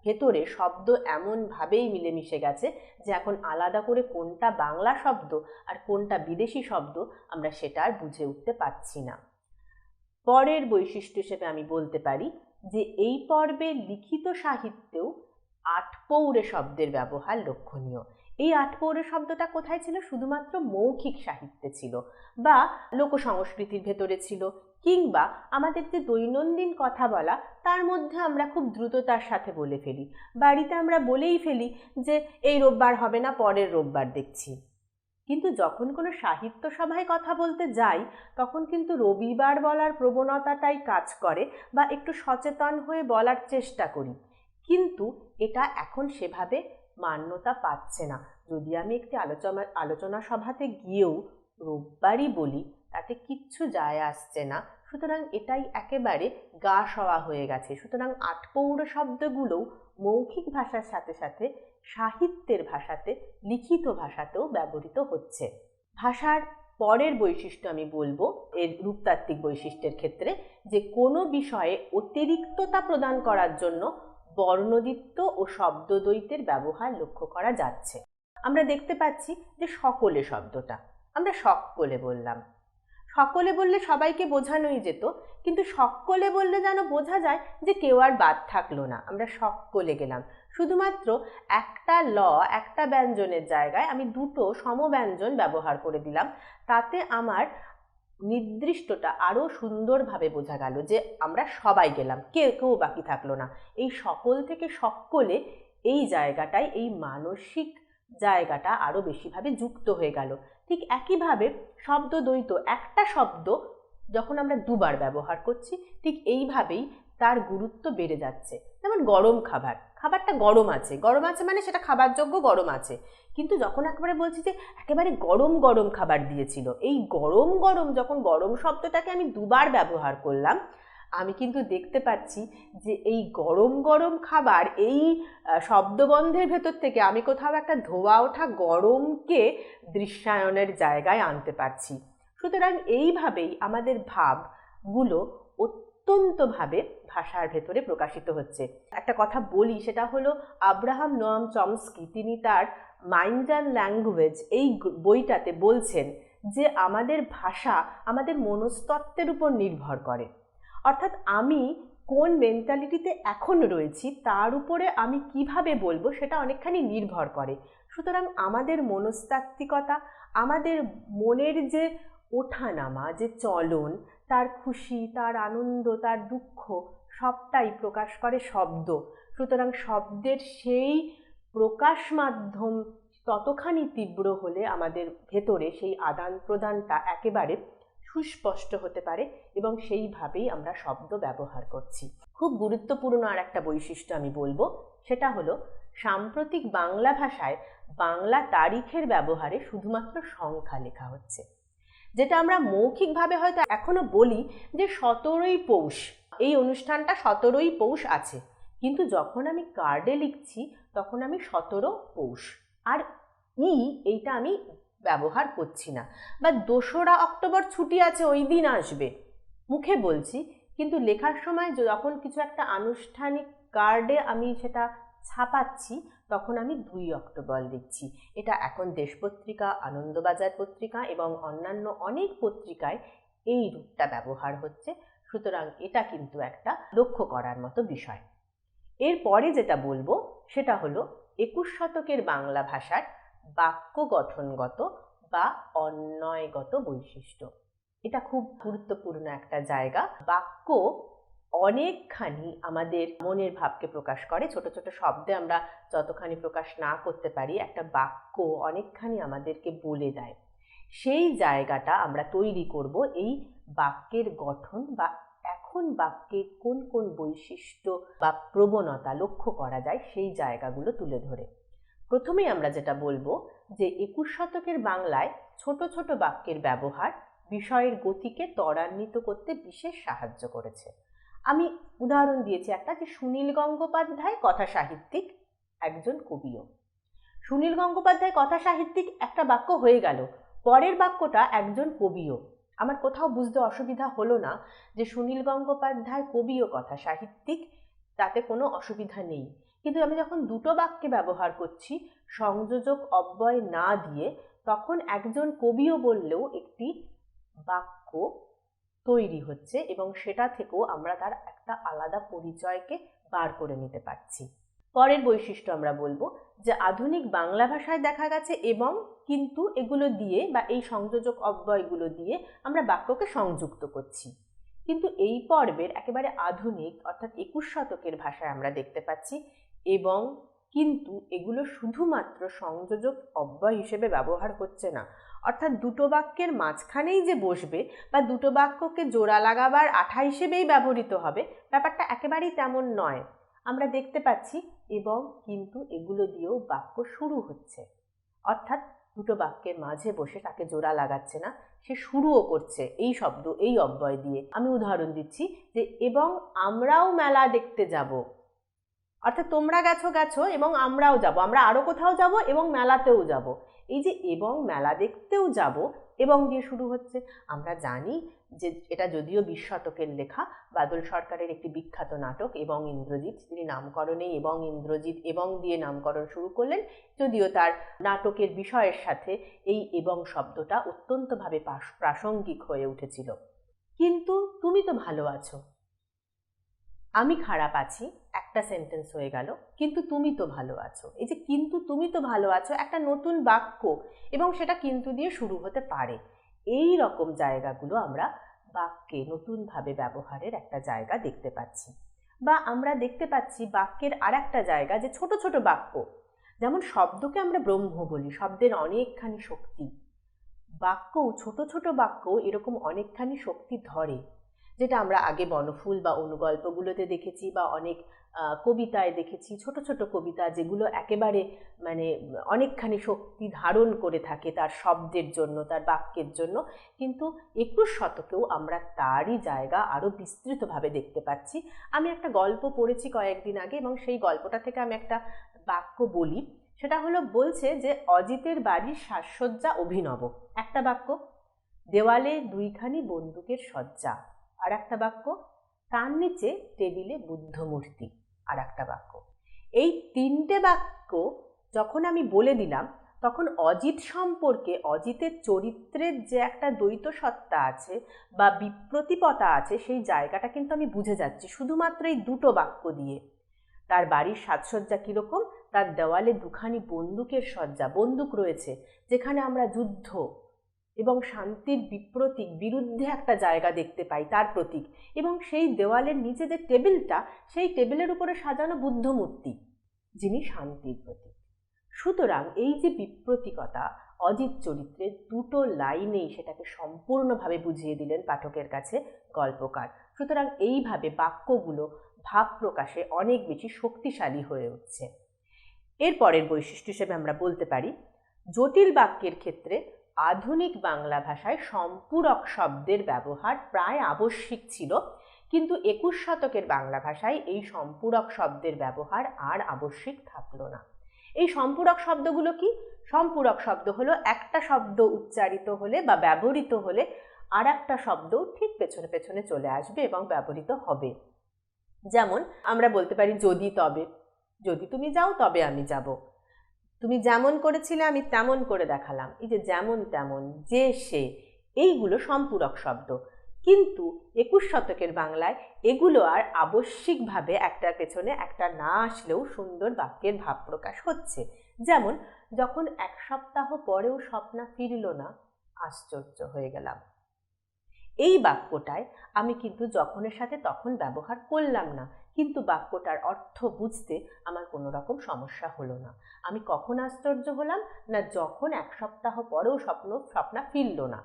ভেতরে শব্দ এমনভাবেই মিলেমিশে গেছে যে এখন আলাদা করে কোনটা বাংলা শব্দ আর কোনটা বিদেশি শব্দ আমরা সেটা আর বুঝে উঠতে পারছি না। পরের বৈশিষ্ট্য হিসেবে আমি বলতে পারি যে এই পর্বে লিখিত সাহিত্যেও আটপৌরে শব্দের ব্যবহার লক্ষণীয়। এই আটপৌরে শব্দটা কোথায় ছিল? শুধুমাত্র মৌখিক সাহিত্যে ছিল, বা লোকসংস্কৃতির ভেতরে ছিল, কিংবা আমাদের যে দৈনন্দিন কথা বলা তার মধ্যে আমরা খুব দ্রুততার সাথে বলে ফেলি। বাড়িতে আমরা বলেই ফেলি যে এই রোববার হবে না, পরের রোববার দেখছি। কিন্তু যখন কোনো সাহিত্য সভায় কথা বলতে যাই তখন কিন্তু রবিবার বলার প্রবণতাটাই কাজ করে, বা একটু সচেতন হয়ে বলার চেষ্টা করি, কিন্তু এটা এখন সেভাবে মান্যতা পাচ্ছে না। যদি আমি একটি আলোচনা সভাতে গিয়েও রোববারই বলি তাতে কিচ্ছু যায় আসছে না, সুতরাং এটাই একেবারে গা সওয়া হয়ে গেছে। সুতরাং আটপৌর শব্দগুলোও মৌখিক ভাষার সাথে সাথে সাহিত্যের ভাষাতে, লিখিত ভাষাতেও ব্যবহৃত হচ্ছে। ভাষার পরের বৈশিষ্ট্য আমি বলবো এর রূপতাত্ত্বিক বৈশিষ্ট্যের ক্ষেত্রে, যে কোনো বিষয়ে অতিরিক্ততা প্রদান করার জন্য বর্ণদ্বিত্ব ও শব্দদ্বৈতের ব্যবহার লক্ষ্য করা যাচ্ছে। আমরা দেখতে পাচ্ছি যে সকলে শব্দটা আমরা সকলে বললাম, সকলে বললে সবাইকে বোঝানোই যেত, কিন্তু সকলে বললে যেন বোঝা যায় যে কেউ আর বাদ থাকলো না, আমরা সকলে গেলাম। শুধুমাত্র একটা ল, একটা ব্যঞ্জনের জায়গায় আমি দুটো সমব্যঞ্জন ব্যবহার করে দিলাম, তাতে আমার নির্দিষ্টটা আরো সুন্দরভাবে বোঝা গেল যে আমরা সবাই গেলাম, কেউ বাকি থাকলো না। এই সকল থেকে সকলে এই জায়গাটায়, এই মানসিক জায়গাটা আরো বেশিভাবে যুক্ত হয়ে গেল। ঠিক একইভাবে শব্দদ্বৈত, একটা শব্দ যখন আমরা দুবার ব্যবহার করছি ঠিক এইভাবেই তার গুরুত্ব বেড়ে যাচ্ছে। যেমন গরম খাবার, খাবারটা গরম আছে, গরম আছে মানে সেটা খাবার যোগ্য, গরম আছে। কিন্তু যখন একেবারে বলছি যে একেবারে গরম গরম খাবার দিয়েছিল, এই গরম গরম, যখন গরম শব্দটাকে আমি দুবার ব্যবহার করলাম, আমি কিন্তু দেখতে পাচ্ছি যে এই গরম গরম খাবার, এই শব্দবন্ধের ভেতর থেকে আমি কোথাও একটা ধোয়া ওঠা গরমকে দৃশ্যায়নের জায়গায় আনতে পারছি। সুতরাং এইভাবেই আমাদের ভাবগুলো অত্যন্তভাবে ভাষার ভেতরে প্রকাশিত হচ্ছে। একটা কথা বলি, সেটা হলো আব্রাহাম নোয়াম চমস্কি, তিনি তার মাইন্ড অ্যান্ড ল্যাঙ্গুয়েজ এই বইটাতে বলছেন যে আমাদের ভাষা আমাদের মনস্তত্ত্বের উপর নির্ভর করে, অর্থাৎ আমি কোন মেন্টালিটিতে এখন রয়েছি তার উপরে আমি কিভাবে বলবো সেটা অনেকখানি নির্ভর করে। সুতরাং আমাদের মনস্তাত্ত্বিকতা, আমাদের মনের যে ওঠানামা, যে চলন, তার খুশি, তার আনন্দ, তার দুঃখ, সবটাই প্রকাশ করে শব্দ। সুতরাং শব্দের সেই প্রকাশ মাধ্যম ততখানি তীব্র হলে আমাদের ভেতরে সেই আদান প্রদানটা একেবারে সুস্পষ্ট হতে পারে এবং সেইভাবেই আমরা শব্দ ব্যবহার করছি। খুব গুরুত্বপূর্ণ আর একটা বৈশিষ্ট্য আমি বলবো, সেটা হলো সাম্প্রতিক বাংলা ভাষায় বাংলা তারিখের ব্যবহারে শুধুমাত্র সংখ্যা লেখা হচ্ছে, যেটা আমরা মৌখিকভাবে হয়তো এখনো বলি যে 17ই পৌষ, এই অনুষ্ঠানটা 17ই পৌষ আছে, কিন্তু যখন আমি কার্ডে লিখছি তখন আমি 17 পৌষ আর এইটা আমি ব্যবহার করছি না। বা 2রা অক্টোবর ছুটি আছে, ওই দিন আসবে, মুখে বলছি, কিন্তু লেখার সময় যখন কিছু একটা আনুষ্ঠানিক কার্ডে আমি সেটা ছাপাচ্ছি তখন আমি 2 অক্টোবর লিখছি। এটা এখন দেশ পত্রিকা, আনন্দবাজার পত্রিকা এবং অন্যান্য অনেক পত্রিকায় এই রূপটা ব্যবহার হচ্ছে। সুতরাং এটা কিন্তু একটা লক্ষ্য করার মতো বিষয়। এরপরে যেটা বলবো সেটা হলো 21 শতকের বাংলা ভাষার বাক্য গঠনগত বা অন্বয়গত বৈশিষ্ট্য। এটা খুব গুরুত্বপূর্ণ একটা জায়গা। বাক্য অনেকখানি আমাদের মনের ভাবকে প্রকাশ করে। ছোট ছোট শব্দে আমরা যতখানি প্রকাশ না করতে পারি, একটা বাক্য অনেকখানি আমাদেরকে বলে দেয়। সেই জায়গাটা আমরা তৈরি করব এই বাক্যের গঠন বা এখন বাক্যে কোন কোন বৈশিষ্ট্য বা প্রবণতা লক্ষ্য করা যায় সেই জায়গাগুলো তুলে ধরে। প্রথমেই আমরা যেটা বলবো যে 21 শতকের বাংলায় ছোট ছোট বাক্যের ব্যবহার বিষয়ের গতিকে ত্বরান্বিত করতে বিশেষ সাহায্য করেছে। আমি উদাহরণ দিয়েছি একটা, যে সুনীল গঙ্গোপাধ্যায় কথা সাহিত্যিক, একজন কবিও। সুনীল গঙ্গোপাধ্যায় কথা সাহিত্যিক একটা বাক্য হয়ে গেল, পরের বাক্যটা একজন কবিও। আমার কোথাও বুঝতে অসুবিধা হলো না যে সুনীল গঙ্গোপাধ্যায় কবিও কথা সাহিত্যিক, তাতে কোনো অসুবিধা নেই। কিন্তু আমি যখন দুটো বাক্যে ব্যবহার করছি সংযোজক অব্যয় না দিয়ে, তখন একজন কবিও বললেও একটি বাক্য তৈরি হচ্ছে এবং সেটা থেকেও আমরা তার একটা আলাদা পরিচয়কে বার করে নিতে পারছি। পরের বৈশিষ্ট্য আমরা বলবো যে আধুনিক বাংলা ভাষায় দেখা গেছে এবং কিন্তু এগুলো দিয়ে বা এই সংযোজক অব্যয়গুলো দিয়ে আমরা বাক্যকে সংযুক্ত করছি। কিন্তু এই পর্বের একেবারে আধুনিক অর্থাৎ 21 শতকের ভাষায় আমরা দেখতে পাচ্ছি এবং কিন্তু এগুলো শুধুমাত্র সংযোজক অব্যয় হিসেবে ব্যবহার হচ্ছে না। অর্থাৎ দুটো বাক্যের মাঝখানেই যে বসবে বা দুটো বাক্যকে জোড়া লাগাবার আঠা হিসেবেই ব্যবহৃত হবে, ব্যাপারটা একেবারেই তেমন নয়। আমরা দেখতে পাচ্ছি এবং কিন্তু এগুলো দিয়েও বাক্য শুরু হচ্ছে, অর্থাৎ দুটো বাক্যের মাঝে বসে তাকে জোড়া লাগাচ্ছে না, সে শুরুও করছে এই শব্দ এই অব্যয় দিয়ে। আমি উদাহরণ দিচ্ছি যে এবং আমরাও মেলা দেখতে যাব, অর্থাৎ তোমরা গেছো গেছো এবং আমরাও যাব, আমরা আরো কোথাও যাব এবং মেলাতেও যাব। এই যে এবং মেলা দেখতেও যাব এবং দিয়ে শুরু হচ্ছে। আমরা জানি যে এটা যদিও 20 শতকের লেখা, বাদল সরকারের একটি বিখ্যাত নাটক এবং ইন্দ্রজিৎ, তিনি নামকরণে এবং ইন্দ্রজিৎ এবং দিয়ে নামকরণ শুরু করলেন, যদিও তার নাটকের বিষয়ের সাথে এই এবং শব্দটা অত্যন্তভাবে প্রাসঙ্গিক হয়ে উঠেছিল। কিন্তু তুমি তো ভালো আছো, আমি খারাপ আছি, একটা সেন্টেন্স হয়ে গেল, কিন্তু তুমি তো ভালো আছো। এই যে কিন্তু তুমি তো ভালো আছো একটা নতুন বাক্য এবং সেটা কিন্তু দিয়ে শুরু হতে পারে। এই রকম জায়গাগুলো আমরা বাক্যে নতুনভাবে ব্যবহারের একটা জায়গা দেখতে পাচ্ছি। বা আমরা দেখতে পাচ্ছি বাক্যের আর একটা জায়গা, যে ছোট ছোট বাক্য, যেমন শব্দকে আমরা ব্রহ্ম বলি, শব্দের অনেকখানি শক্তি, বাক্যও ছোট ছোট বাক্য এরকম অনেকখানি শক্তি ধরে, যেটা আমরা আগে বনফুল বা অনুগল্পগুলোতে দেখেছি বা অনেক কবিতায় দেখেছি। ছোট ছোট কবিতা যেগুলো একেবারে মানে অনেকখানি শক্তি ধারণ করে থাকে তার শব্দের জন্য, তার বাক্যের জন্য। কিন্তু 21 শতকেও আমরা তারই জায়গা আরো বিস্তৃতভাবে দেখতে পাচ্ছি। আমি একটা গল্প পড়েছি কয়েকদিন আগে এবং সেই গল্পটা থেকে আমি একটা বাক্য বলি। সেটা হলো, বলছে যে অজিতের বাড়ির সাজসজ্জা অভিনব, একটা বাক্য। দেওয়ালে দুইখানি বন্দুকের সজ্জা, আর একটা বাক্য। তার নিচে টেবিলে বুদ্ধমূর্তি, আর একটা বাক্য। এই তিনটে বাক্য যখন আমি বলে দিলাম, তখন অজিত সম্পর্কে, অজিতের চরিত্রের যে একটা দ্বৈত সত্তা আছে বা বিপ্রতিপতা আছে, সেই জায়গাটা কিন্তু আমি বুঝে যাচ্ছি শুধুমাত্র এই দুটো বাক্য দিয়ে। তার বাড়ির সাজসজ্জা কিরকম, তার দেওয়ালে দুখানি বন্দুকের সজ্জা, বন্দুক রয়েছে, যেখানে আমরা যুদ্ধ এবং শান্তির বিপ্রতীক, বিরুদ্ধে একটা জায়গা দেখতে পাই, তার প্রতীক। এবং সেই দেওয়ালের নিচে যে টেবিলটা, সেই টেবিলের উপরে সাজানো বুদ্ধমূর্তি, যিনি শান্তির প্রতীক। সুতরাং এই যে বিপ্রতীকতা অজিত চরিত্রের দুটো লাইনেই সেটাকে সম্পূর্ণভাবে বুঝিয়ে দিলেন পাঠকের কাছে গল্পকার। সুতরাং এইভাবে বাক্যগুলো ভাব প্রকাশে অনেক বেশি শক্তিশালী হয়ে উঠছে। এর পরের বৈশিষ্ট্য হিসেবে আমরা বলতে পারি, জটিল বাক্যের ক্ষেত্রে আধুনিক বাংলা ভাষায় সম্পূরক শব্দের ব্যবহার প্রায় আবশ্যিক ছিল, কিন্তু 21 শতকের বাংলা ভাষায় এই সম্পূরক শব্দের ব্যবহার আর আবশ্যিক থাকলো না। এই সম্পূরক শব্দগুলো কি? সম্পূরক শব্দ হলো একটা শব্দ উচ্চারিত হলে বা ব্যবহৃত হলে আর একটা শব্দ ঠিক পেছনে পেছনে চলে আসবে এবং ব্যবহৃত হবে। যেমন আমরা বলতে পারি যদি তবে, যদি তুমি যাও তবে আমি যাব, তুমি যেমন করেছিলে আমি তেমন করে দেখালাম। এই যে যেমন তেমন, যে সে, এইগুলো সম্পূরক শব্দ। কিন্তু 21 শতকের বাংলায় এগুলো আর আবশ্যিকভাবে একটার পেছনে একটা না আসলেও সুন্দর বাক্যের ভাব প্রকাশ হচ্ছে। যেমন, যখন 1 সপ্তাহ পরেও স্বপ্না ফিরল না, আশ্চর্য হয়ে গেলাম। এই বাক্যটায় আমি কিন্তু যখনের সাথে তখন ব্যবহার করলাম না, কিন্তু বাক্যটার অর্থ বুঝতে আমার কোনো রকম সমস্যা হলো না। আমি কখন আশ্চর্য হলাম না, যখন 1 সপ্তাহ পরেও স্বপ্না ফিরল না,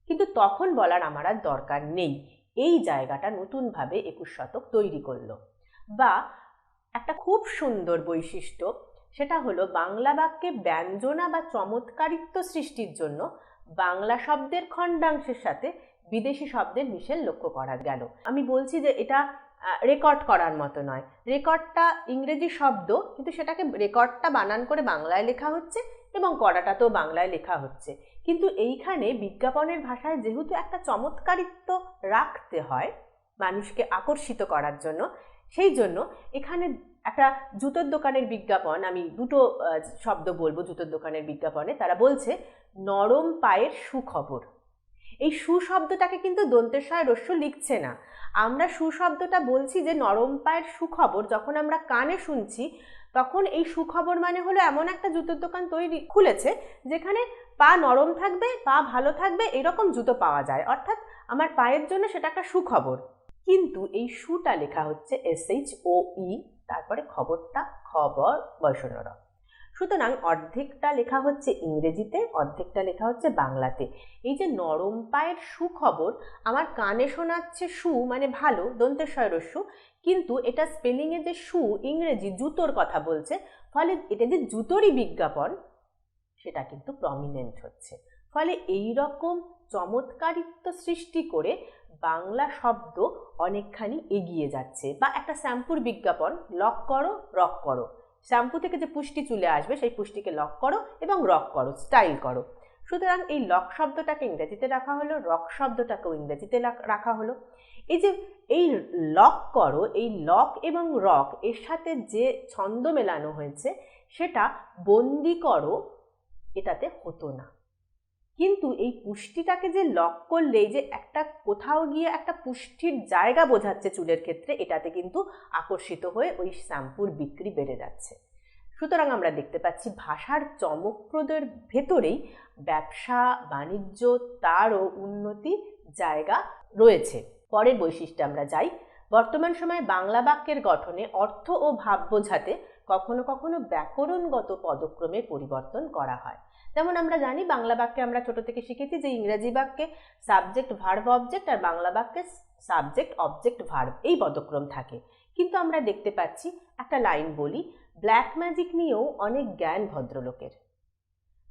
কিন্তু তখন বলার আমার আর দরকার নেই। এই জায়গাটা নতুনভাবে 21 শতক তৈরি করলো। বা একটা খুব সুন্দর বৈশিষ্ট্য, সেটা হলো বাংলা বাক্যে ব্যঞ্জনা বা চমৎকারিত্ব সৃষ্টির জন্য বাংলা শব্দের খণ্ডাংশের সাথে বিদেশি শব্দের মিশেল লক্ষ্য করা গেল। আমি বলছি যে এটা রেকর্ড করার মতো নয়। রেকর্ডটা ইংরেজি শব্দ, কিন্তু সেটাকে রেকর্ডটা বানান করে বাংলায় লেখা হচ্ছে এবং করাটাতেও বাংলায় লেখা হচ্ছে। কিন্তু এইখানে বিজ্ঞাপনের ভাষায় যেহেতু একটা চমৎকারিত্ব রাখতে হয় মানুষকে আকর্ষিত করার জন্য, সেই জন্য এখানে একটা জুতোর দোকানের বিজ্ঞাপন, আমি দুটো শব্দ বলবো জুতোর দোকানের বিজ্ঞাপনে। তারা বলছে নরম পায়ের সুখবর। এই সুশব্দটাকে কিন্তু দন্তের সয় রস্য লিখছে না। আমরা সুশব্দটা বলছি যে নরম পায়ের সুখবর, যখন আমরা কানে শুনছি তখন এই সুখবর মানে হলো এমন একটা জুতোর দোকান খুলেছে যেখানে পা নরম থাকবে, পা ভালো থাকবে, এরকম জুতো পাওয়া যায়, অর্থাৎ আমার পায়ের জন্য সেটা একটা সুখবর। কিন্তু এই সুটা লেখা হচ্ছে SHOE, তারপরে খবরটা খবর বয়সনর। সুতরাং অর্ধেকটা লেখা হচ্ছে ইংরেজিতে, অর্ধেকটা লেখা হচ্ছে বাংলাতে। এই যে নরম পায়ের সুখবর, আমার কানে শোনাচ্ছে সু মানে ভালো, দন্তের সয় রস্য, কিন্তু এটা স্পেলিংয়ে যে সু ইংরেজি জুতোর কথা বলছে, ফলে এটা যে জুতোরই বিজ্ঞাপন সেটা কিন্তু প্রমিনেন্ট হচ্ছে। ফলে এই রকম চমৎকারিত্ব সৃষ্টি করে বাংলা শব্দ অনেকখানি এগিয়ে যাচ্ছে। বা একটা শ্যাম্পুর বিজ্ঞাপন, লক করো রক করো, শ্যাম্পু থেকে যে পুষ্টি চলে আসবে সেই পুষ্টিকে লক করো এবং রক করো, স্টাইল করো। সুতরাং এই লক শব্দটাকে ইংরেজিতে রাখা হলো, রক শব্দটাকেও ইংরেজিতে রাখা হলো। এই যে এই লক করো, এই লক এবং রক এর সাথে যে ছন্দ মেলানো হয়েছে সেটা বন্দি করো এটাতে হতো না। কিন্তু এই পুষ্টিটাকে যে লক করলে যে একটা কোথাও গিয়ে একটা পুষ্টির জায়গা বোঝাচ্ছে চুলের ক্ষেত্রে, এটাতে কিন্তু আকর্ষিত হয়ে ওই শ্যাম্পুর বিক্রি বেড়ে যাচ্ছে। সুতরাং আমরা দেখতে পাচ্ছি ভাষার চমকপ্রদের ভেতরেই ব্যবসা বাণিজ্য তারও উন্নতি জায়গা রয়েছে। পরের বৈশিষ্ট্যে আমরা যাই। বর্তমান সময়ে বাংলা বাক্যের গঠনে অর্থ ও ভাব বোঝাতে কখনো কখনো ব্যাকরণগত পদক্রমের পরিবর্তন করা হয়। যেমন আমরা জানি বাংলা বাক্যে আমরা ছোট থেকে শিখেছি যে ইংরেজি বাক্যে সাবজেক্ট ভার্ব অবজেক্ট আর বাংলা বাক্যে সাবজেক্ট অবজেক্ট ভার্ব এই পদক্রম থাকে। কিন্তু আমরা দেখতে পাচ্ছি, একটা লাইন বলি, ব্ল্যাক ম্যাজিক নিয়েও অনেক জ্ঞান ভদ্রলোকের।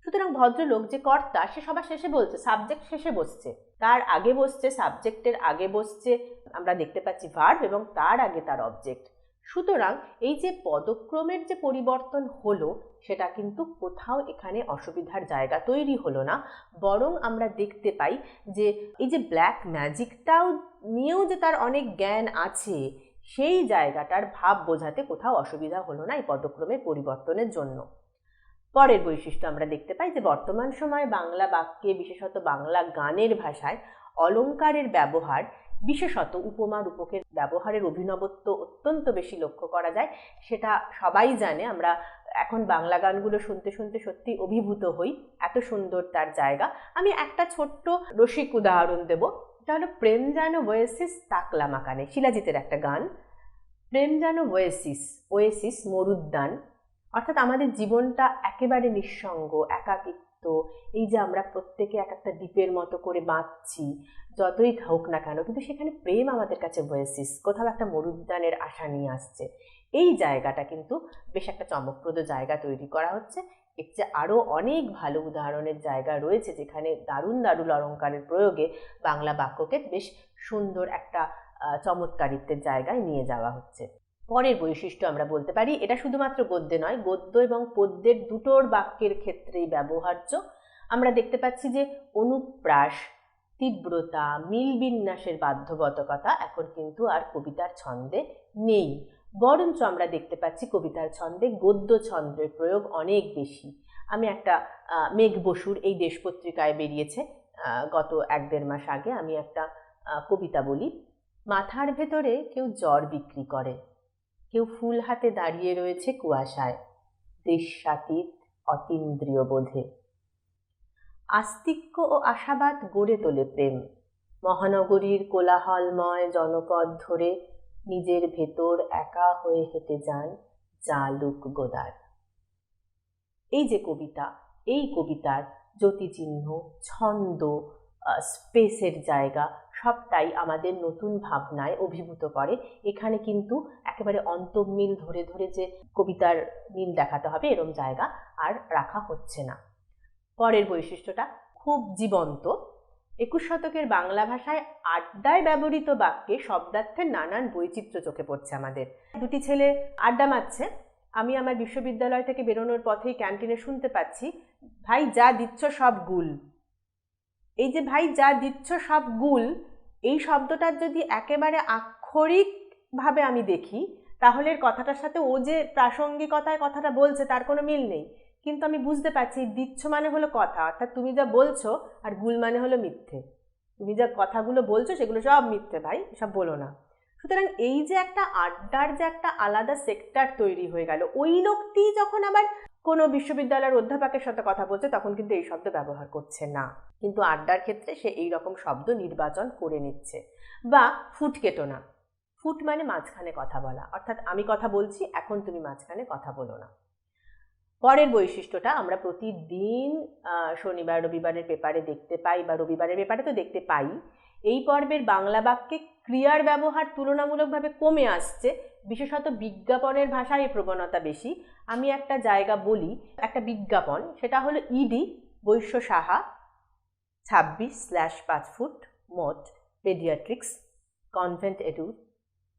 সুতরাং ভদ্রলোক যে কর্তা সে সবার শেষে বলছে, সাবজেক্ট শেষে বসছে, তার আগে বসছে, সাবজেক্টের আগে বসছে আমরা দেখতে পাচ্ছি ভার্ব এবং তার আগে তার অবজেক্ট। সুতরাং এই যে পদক্রমের যে পরিবর্তন হলো সেটা কিন্তু কোথাও এখানে অসুবিধার জায়গা তৈরি হলো না, বরং আমরা দেখতে পাই যে এই যে ব্ল্যাক ম্যাজিকটাও নিয়েও যে তার অনেক জ্ঞান আছে, সেই জায়গাটার ভাব বোঝাতে কোথাও অসুবিধা হলো না এই পদক্রমের পরিবর্তনের জন্য। পরের বৈশিষ্ট্য আমরা দেখতে পাই যে বর্তমান সময়ে বাংলা বাক্যে, বিশেষত বাংলা গানের ভাষায় অলঙ্কারের ব্যবহার, বিশেষত উপমা রূপকের ব্যবহারের অভিনবত্ব অত্যন্ত বেশি লক্ষ্য করা যায়। সেটা সবাই জানে। আমরা এখন বাংলা গানগুলো শুনতে শুনতে সত্যি অভিভূত হই, এত সুন্দর তার জায়গা। আমি একটা ছোট্ট রসিক উদাহরণ দেব, এটা হলো প্রেম যেন ওয়েসিস তাকলা মাকানে, শিলাজিতের একটা গান। প্রেম যেন ওয়েসিস মরুদ্যান, অর্থাৎ আমাদের জীবনটা একেবারে নিঃসঙ্গ, একাকিত্ব, এই যে আমরা প্রত্যেকে এক একটা দ্বীপের মতো করে বাঁচছি, যতই হোক না কেন, কিন্তু সেখানে প্রেম আমাদের কাছে ওয়েসিস, কোথাও একটা মরুদ্যানের আশা নিয়ে আসছে। এই জায়গাটা কিন্তু বেশ একটা চমকপ্রদ জায়গা তৈরি করা হচ্ছে। এর যে আরও অনেক ভালো উদাহরণের জায়গা রয়েছে যেখানে দারুণ দারুণ অলঙ্কারের প্রয়োগে বাংলা বাক্যকে বেশ সুন্দর একটা চমৎকারিত্বের জায়গায় নিয়ে যাওয়া হচ্ছে। পরের বৈশিষ্ট্য আমরা বলতে পারি, এটা শুধুমাত্র গদ্যে নয়, গদ্য এবং পদ্যের দুটোর বাক্যের ক্ষেত্রেই ব্যবহার্য। আমরা দেখতে পাচ্ছি যে অনুপ্রাস, তীব্রতা, মিল বিন্যাসের বাধ্যবাধকতা এখন কিন্তু আর কবিতার ছন্দে নেই, বরঞ্চ আমরা দেখতে পাচ্ছি কবিতার ছন্দে গদ্য ছন্দের প্রয়োগ অনেক বেশি। আমি একটা মেঘ বসুর, এই দেশ পত্রিকায় বেরিয়েছে গত 1-1.5 মাস আগে, আমি একটা কবিতা বলি। মাথার ভেতরে কেউ জ্বর বিক্রি করে, কেউ ফুল হাতে দাঁড়িয়ে রয়েছে কুয়াশায়, দৃশ্যাতীত অতীন্দ্রিয় বোধে। আস্তিক্য ও আশাবাদ গড়ে তোলে প্রেম, মহানগরীর কোলাহলময় জনপদ ধরে নিজের ভেতর একা হয়ে হেঁটে যান জালুক গোদার। এই যে কবিতা, এই কবিতার জ্যোতিচিহ্ন, ছন্দ, স্পেসের জায়গা সবটাই আমাদের নতুন ভাবনায় অভিভূত করে। এখানে কিন্তু একেবারে অন্তর্মিল ধরে ধরে যে কবিতার মিল দেখাতে হবে এরম জায়গা আর রাখা হচ্ছে না। পরের বৈশিষ্ট্যটা খুব জীবন্ত। 21 শতকের বাংলা ভাষায় আড্ডায় ব্যবহৃত বাক্যে শব্দার্থের নানান বৈচিত্র্য চোখে পড়ছে আমাদের। দুটি ছেলে আড্ডা মারছে, আমি আমার বিশ্ববিদ্যালয় থেকে বেরোনোর পথেই ক্যান্টিনে শুনতে পাচ্ছি, ভাই যা দিচ্ছ সব গুল। এই যে ভাই যা দিচ্ছ সব গুল, এই শব্দটার যদি একেবারে আক্ষরিকভাবে আমি দেখি তাহলে কথাটার সাথে ও যে প্রাসঙ্গিকতায় কথাটা বলছে তার কোনো মিল নেই। কিন্তু আমি বুঝতে পারছি দিচ্ছ মানে হলো কথা, অর্থাৎ তুমি যা বলছো, আর গুল মানে হলো মিথ্যে। তুমি যা কথাগুলো বলছো সেগুলো সব মিথ্যে ভাই, সব বলো না। সুতরাং এই যে একটা আড্ডার যে একটা আলাদা সেক্টর তৈরি হয়ে গেল, ওই লোকটি যখন আবার কোনো বিশ্ববিদ্যালয়ের অধ্যাপকের সাথে কথা বলছে তখন কিন্তু এই শব্দ ব্যবহার করছে না, কিন্তু আড্ডার ক্ষেত্রে সে এই রকম শব্দ নির্বাচন করে নিচ্ছে। বা ফুট কেটো না, ফুট মানে মাঝখানে কথা বলা, অর্থাৎ আমি কথা বলছি এখন তুমি মাঝখানে কথা বলো না। পরের বৈশিষ্ট্যটা আমরা প্রতিদিন শনিবার রবিবারের পেপারে দেখতে পাই, বা রবিবারের পেপারে তো দেখতে পাই, এই পর্বের বাংলা বাক্যে ক্রিয়ার ব্যবহার তুলনামূলকভাবে কমে আসছে, বিশেষত বিজ্ঞাপনের ভাষায় এই প্রবণতা বেশি। আমি একটা জায়গা বলি, একটা বিজ্ঞাপন, সেটা হলো ইডি বৈশ্য সাহা 26/5 ফুট মোট পেডিয়াট্রিক্স কনভেন্ট এডু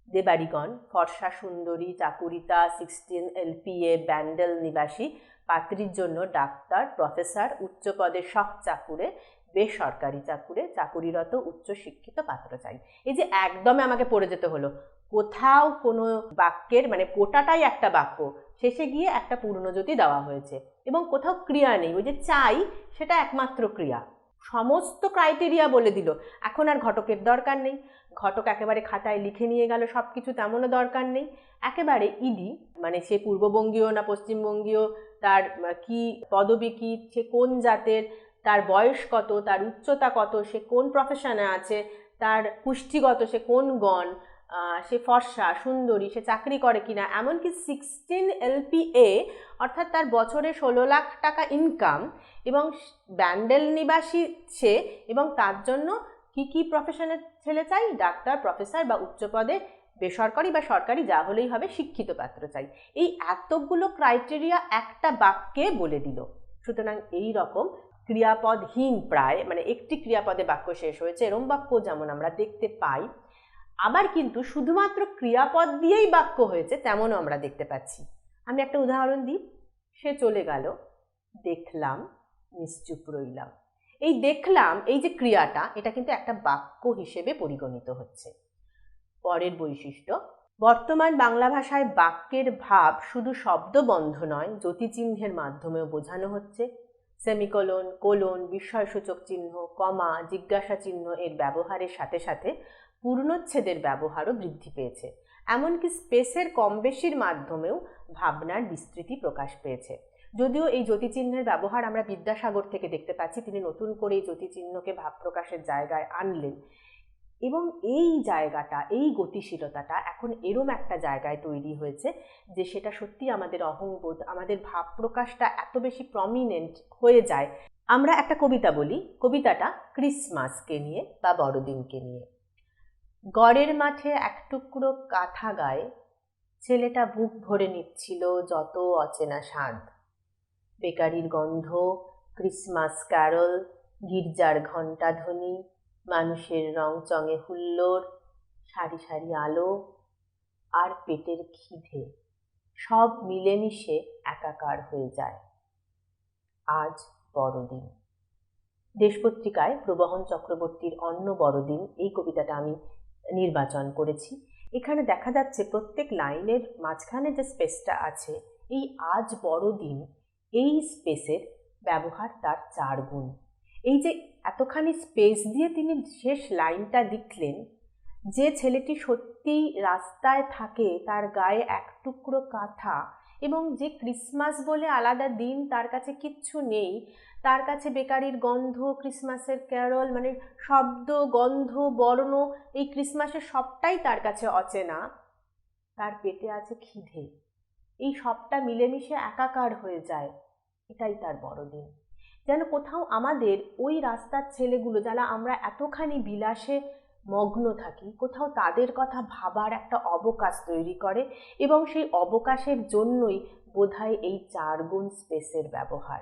দেবাড়িগণ ফর্সা সুন্দরী চাকুরিতা 16 LPA ব্যান্ডেল নিবাসী পাত্রীর জন্য ডাক্তার প্রফেসর উচ্চ পদে সব চাকুরে বেসরকারি চাকুরে চাকুরিরত উচ্চশিক্ষিত পাত্র চাই। এই যে একদমে আমাকে পড়ে যেতে হলো, কোথাও কোনো বাক্যের মানে গোটাটাই একটা বাক্য, শেষে গিয়ে একটা পূর্ণজ্যোতি দেওয়া হয়েছে এবং কোথাও ক্রিয়া নেই। ওই যে চাই সেটা একমাত্র ক্রিয়া, সমস্ত ক্রাইটেরিয়া বলে দিল। এখন আর ঘটকের দরকার নেই, ঘটক একেবারে খাতায় লিখে নিয়ে গেল সব কিছু, তেমনও দরকার নেই। একেবারে ইডি মানে সে পূর্ববঙ্গীয় না পশ্চিমবঙ্গীয়, তার কি পদবী কি, সে কোন জাতের, তার বয়স কত, তার উচ্চতা কত, সে কোন প্রফেশনে আছে, তার পুষ্টিগত সে কোন গণ, সে ফর্সা সুন্দরী, সে চাকরি করে কিনা, এমনকি 16 LPA অর্থাৎ তার বছরে 16 লাখ টাকা ইনকাম, এবং ব্যান্ডেল নিবাসী সে, এবং তার জন্য কি কি প্রফেশনের ছেলে চাই, ডাক্তার প্রফেসর বা উচ্চ পদে বেসরকারি বা সরকারি যা হলেই হবে শিক্ষিত পাত্র চাই। এই এতগুলো ক্রাইটেরিয়া একটা বাক্যে বলে দিল। সুতরাং এই রকম ক্রিয়াপদহীন প্রায় মানে একটি ক্রিয়াপদে বাক্য শেষ হয়েছে এরম বাক্য যেমন আমরা দেখতে পাই, আবার কিন্তু শুধুমাত্র ক্রিয়াপদ দিয়েই বাক্য হয়েছে তেমনও আমরা দেখতে পাচ্ছি। আমি একটা উদাহরণ দিই, সে চলে গেল, দেখলাম, নিশ্চুপ রইলাম। এই দেখলাম এই যে ক্রিয়াটা, এটা কিন্তু একটা বাক্য হিসেবে পরিগণিত হচ্ছে। পরের বৈশিষ্ট্য, বর্তমান বাংলা ভাষায় বাক্যের ভাব শুধু শব্দবন্ধ নয়, জ্যোতিচিহ্নের মাধ্যমেও বোঝানো হচ্ছে। সেমিকোলন, কোলন, বিস্ময়সূচক চিহ্ন, কমা, জিজ্ঞাসা চিহ্ন এর ব্যবহারের সাথে সাথে পূর্ণচ্ছেদের ব্যবহারও বৃদ্ধি পেয়েছে। এমনকি স্পেসের কম বেশির মাধ্যমেও ভাবনার বিস্তৃতি প্রকাশ পেয়েছে। যদিও এই জ্যোতিচিহ্নের ব্যবহার আমরা বিদ্যাসাগর থেকে দেখতে পাচ্ছি, তিনি নতুন করে এই জ্যোতিচিহ্নকে ভাব প্রকাশের জায়গায় আনলেন, এবং এই জায়গাটা, এই গতিশীলতাটা এখন এরম একটা জায়গায় তৈরি হয়েছে যে সেটা সত্যি আমাদের অহংবোধ, আমাদের ভাব প্রকাশটা এত বেশি প্রমিনেন্ট হয়ে যায়। আমরা একটা কবিতা বলি, কবিতাটা ক্রিসমাসকে নিয়ে বা বড়দিনকে নিয়ে। গড়ের মাঠে এক টুকরো কাঁথা গায়ে ছেলেটা বুক ভরে নিচ্ছিল যত অচেনা স্বাদ, বেকারির গন্ধ, ক্রিসমাস ক্যারল, গির্জার ঘণ্টাধ্বনি, মানুষের রংচঙে হুল্লোড়, সারি সারি আলো আর পেটের খিদে সব মিলেমিশে একাকার হয়ে যায়। আজ বড়দিন। দেশপত্রিকায় প্রবহন চক্রবর্তীর অন্য বড়দিন এই কবিতাটা আমি নির্বাচন করেছি। এখানে দেখা যাচ্ছে প্রত্যেক লাইনের মাঝখানে যে স্পেসটা আছে, এই আজ বড়দিন, এই স্পেসের ব্যবহার তার 4 গুণ। এই যে এতখানি স্পেস দিয়ে তিনি শেষ লাইনটা লিখলেন, যে ছেলেটি সত্যিই রাস্তায় থাকে, তার গায়ে এক টুকরো কাঁথা, এবং যে ক্রিসমাস বলে আলাদা দিন তার কাছে কিচ্ছু নেই, তার কাছে বেকারির গন্ধ, ক্রিসমাসের ক্যারল, মানে শব্দ, গন্ধ, বর্ণ, এই ক্রিসমাসের সবটাই তার কাছে অচেনা, তার পেটে আছে খিদে, এই সবটা মিলেমিশে একাকার হয়ে যায়, এটাই তার বড়দিন। যেন কোথাও আমাদের ওই রাস্তার ছেলেগুলো, যারা আমরা এতখানি বিলাসে মগ্ন থাকি, কোথাও তাদের কথা ভাবার একটা অবকাশ তৈরি করে, এবং সেই অবকাশের জন্যই বোধহয় এই 4 গুণ স্পেসের ব্যবহার।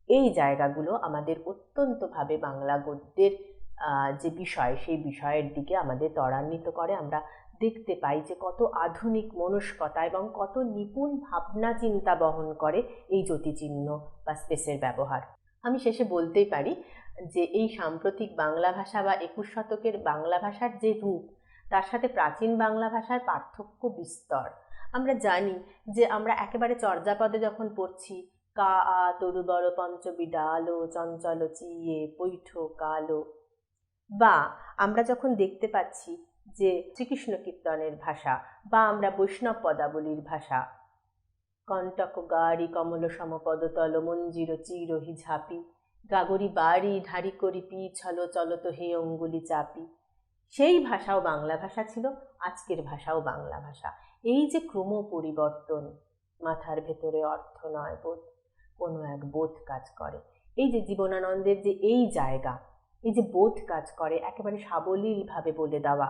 এই জায়গাগুলো আমাদের অত্যন্তভাবে বাংলা গদ্যের যে বিষয়, সেই বিষয়ের দিকে আমাদের ত্বরান্বিত করে। আমরা দেখতে পাই যে কত আধুনিক মনস্কতা এবং কত নিপুণ ভাবনা চিন্তা বহন করে এই জ্যোতিচিহ্ন বা স্পেসের ব্যবহার। আমি শেষে বলতেই পারি যে এই সাম্প্রতিক বাংলা ভাষা বা 21 শতকের বাংলা ভাষার যে রূপ, তার সাথে প্রাচীন বাংলা ভাষার পার্থক্য বিস্তর। আমরা জানি যে আমরা একেবারে চর্যাপদে যখন পড়ছি, কা আ তরুবর পঞ্চবিডালো চঞ্চল চিয়ে পৈঠ কালো, বা আমরা যখন দেখতে পাচ্ছি যে শ্রীকৃষ্ণ কীর্তনের ভাষা, বা আমরা বৈষ্ণব পদাবলীর ভাষা, কণ্টক গাড়ি কমল সমপদতল মঞ্জির চিরহি ঝাপি, গাগরি বাড়ি ধারি করি পি ছল চলত হে অঙ্গুলি চাপি, সেই ভাষাও বাংলা ভাষা ছিল, আজকের ভাষাও বাংলা ভাষা। এই যে ক্রম পরিবর্তন, মাথার ভেতরে অর্থ নয় বোধ, কোনো এক বোধ কাজ করে, এই যে জীবনানন্দের যে এই জায়গা, এই যে বোধ কাজ করে, একেবারে সাবলীলভাবে বলে দেওয়া,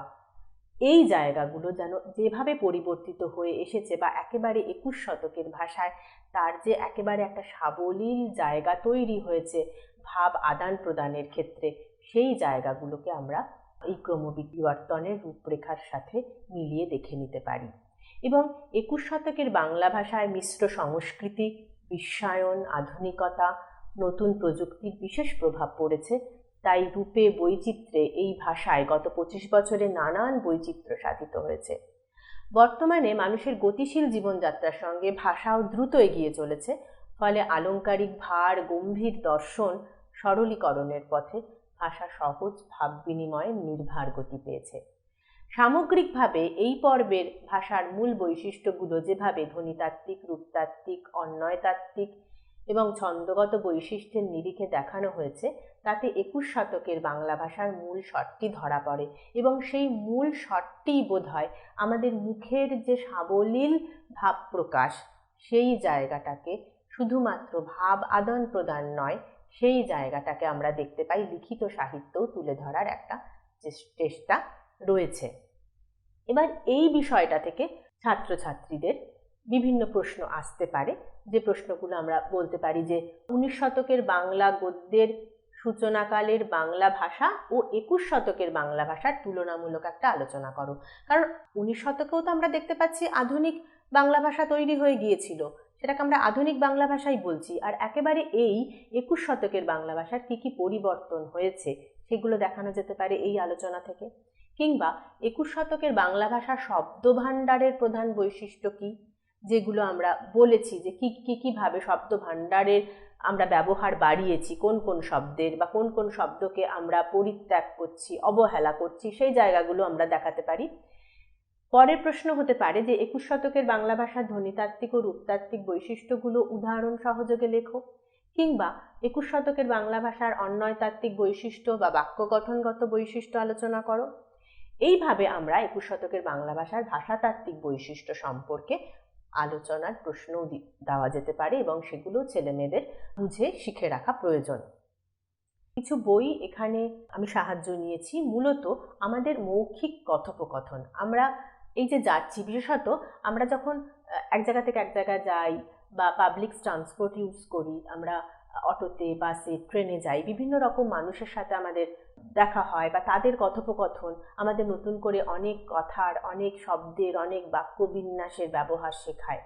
এই জায়গাগুলো যেন যেভাবে পরিবর্তিত হয়ে এসেছে, বা একেবারে 21 শতকের ভাষায় তার যে একেবারে একটা সাবলীল জায়গা তৈরি হয়েছে ভাব আদান প্রদানের ক্ষেত্রে, সেই জায়গাগুলোকে আমরা এই ক্রমবিবর্তনের রূপরেখার সাথে মিলিয়ে দেখে নিতে পারি। এবং 21 শতকের বাংলা ভাষায় মিশ্র সংস্কৃতি, বিশ্বায়ন, আধুনিকতা, নতুন প্রযুক্তির বিশেষ প্রভাব পড়েছে। তাই রূপে বৈচিত্র্যে এই ভাষায় গত 25 বছরে নানান বৈচিত্র্য সাধিত হয়েছে। বর্তমানে মানুষের গতিশীল জীবনযাত্রার সঙ্গে ভাষাও দ্রুত এগিয়ে চলেছে, ফলে আলংকারিক ভার, গম্ভীর দর্শন সরলীকরণের পথে ভাষা সহজ ভাব বিনিময়ের নির্ভার গতি পেয়েছে। সামগ্রিকভাবে এই পর্বের ভাষার মূল বৈশিষ্ট্যগুলো যেভাবে ধ্বনিতাত্ত্বিক, রূপতাত্ত্বিক, অন্বয়তাত্ত্বিক এবং ছন্দগত বৈশিষ্ট্যের নিরিখে দেখানো হয়েছে, তাতে 21 শতকের বাংলা ভাষার মূল স্বরটি ধরা পড়ে, এবং সেই মূল স্বরটিই বোধহয় আমাদের মুখের যে সাবলীল ভাব প্রকাশ, সেই জায়গাটাকে শুধুমাত্র ভাব আদান প্রদান নয়, সেই জায়গাটাকে আমরা দেখতে পাই লিখিত সাহিত্যও তুলে ধরার একটা চেষ্টা রয়েছে। এবার এই বিষয়টা থেকে ছাত্রছাত্রীদের বিভিন্ন প্রশ্ন আসতে পারে, যে প্রশ্নগুলো আমরা বলতে পারি যে 19 শতকের বাংলা গদ্যের সূচনাকালের বাংলা ভাষা ও 21 শতকের বাংলা ভাষার তুলনামূলক একটা আলোচনা করো। কারণ 19 শতকেও তো আমরা দেখতে পাচ্ছি আধুনিক বাংলা ভাষা তৈরি হয়ে গিয়েছিল, সেটাকে আমরা আধুনিক বাংলা ভাষাই বলছি, আর একেবারে এই 21 শতকের বাংলা ভাষার কী কী পরিবর্তন হয়েছে সেগুলো দেখানো যেতে পারে এই আলোচনা থেকে। কিংবা 21 শতকের বাংলা ভাষার শব্দভাণ্ডারের প্রধান বৈশিষ্ট্য কী, যেগুলো আমরা বলেছি যে কীভাবে শব্দভাণ্ডারের আমরা ব্যবহার বাড়িয়েছি, কোন কোন শব্দের বা কোন কোন শব্দকে আমরা পরিত্যাগ করছি, অবহেলা করছি, সেই জায়গাগুলো আমরা দেখাতে পারি। পরের প্রশ্ন হতে পারে যে 21 শতকের বাংলা ভাষার ধ্বনিতাত্ত্বিক ও রূপতাত্ত্বিক বৈশিষ্ট্যগুলো উদাহরণ সহযোগে লেখো। কিংবা 21 শতকের বাংলা ভাষার অন্বয়তাত্ত্বিক বৈশিষ্ট্য বা বাক্য গঠনগত বৈশিষ্ট্য আলোচনা করো। এইভাবে আমরা 21 শতকের বাংলা ভাষার ভাষাতাত্ত্বিক বৈশিষ্ট্য সম্পর্কে আলোচনার প্রশ্নও দেওয়া যেতে পারে, এবং সেগুলো ছেলেমেয়েদের বুঝে শিখে রাখা প্রয়োজন। কিছু বই এখানে আমি সাহায্য নিয়েছি, মূলত আমাদের মৌখিক কথোপকথন। আমরা এই যে যাচ্ছি, বিশেষত আমরা যখন এক জায়গা থেকে এক জায়গায় যাই বা পাবলিক ট্রান্সপোর্ট ইউজ করি, আমরা অটোতে, বাসে, ট্রেনে যাই, বিভিন্ন রকম মানুষের সাথে আমাদের দেখা হয়, বা তাদের কথোপকথন আমাদের নতুন করে অনেক কথার, অনেক শব্দের, অনেক বাক্যবিন্যাসের ব্যবহার শেখায়।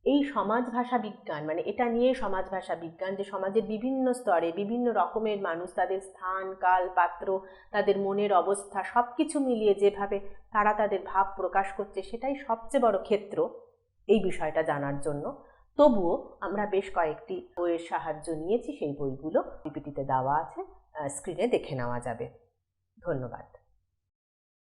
এই সমাজ ভাষা বিজ্ঞান, মানে এটা নিয়ে সমাজ ভাষা বিজ্ঞান, যে সমাজের বিভিন্ন স্তরে বিভিন্ন রকমের মানুষ, তাদের স্থান, কাল, পাত্র, তাদের মনের অবস্থা, সব কিছু মিলিয়ে যেভাবে তারা তাদের ভাব প্রকাশ করছে, সেটাই সবচেয়ে বড় ক্ষেত্র এই বিষয়টা জানার জন্য। তবুও আমরা বেশ কয়েকটি বইয়ের সাহায্য নিয়েছি, সেই বইগুলো পিপিটিতে দেওয়া আছে, স্ক্রিনে দেখে নেওয়া যাবে। ধন্যবাদ।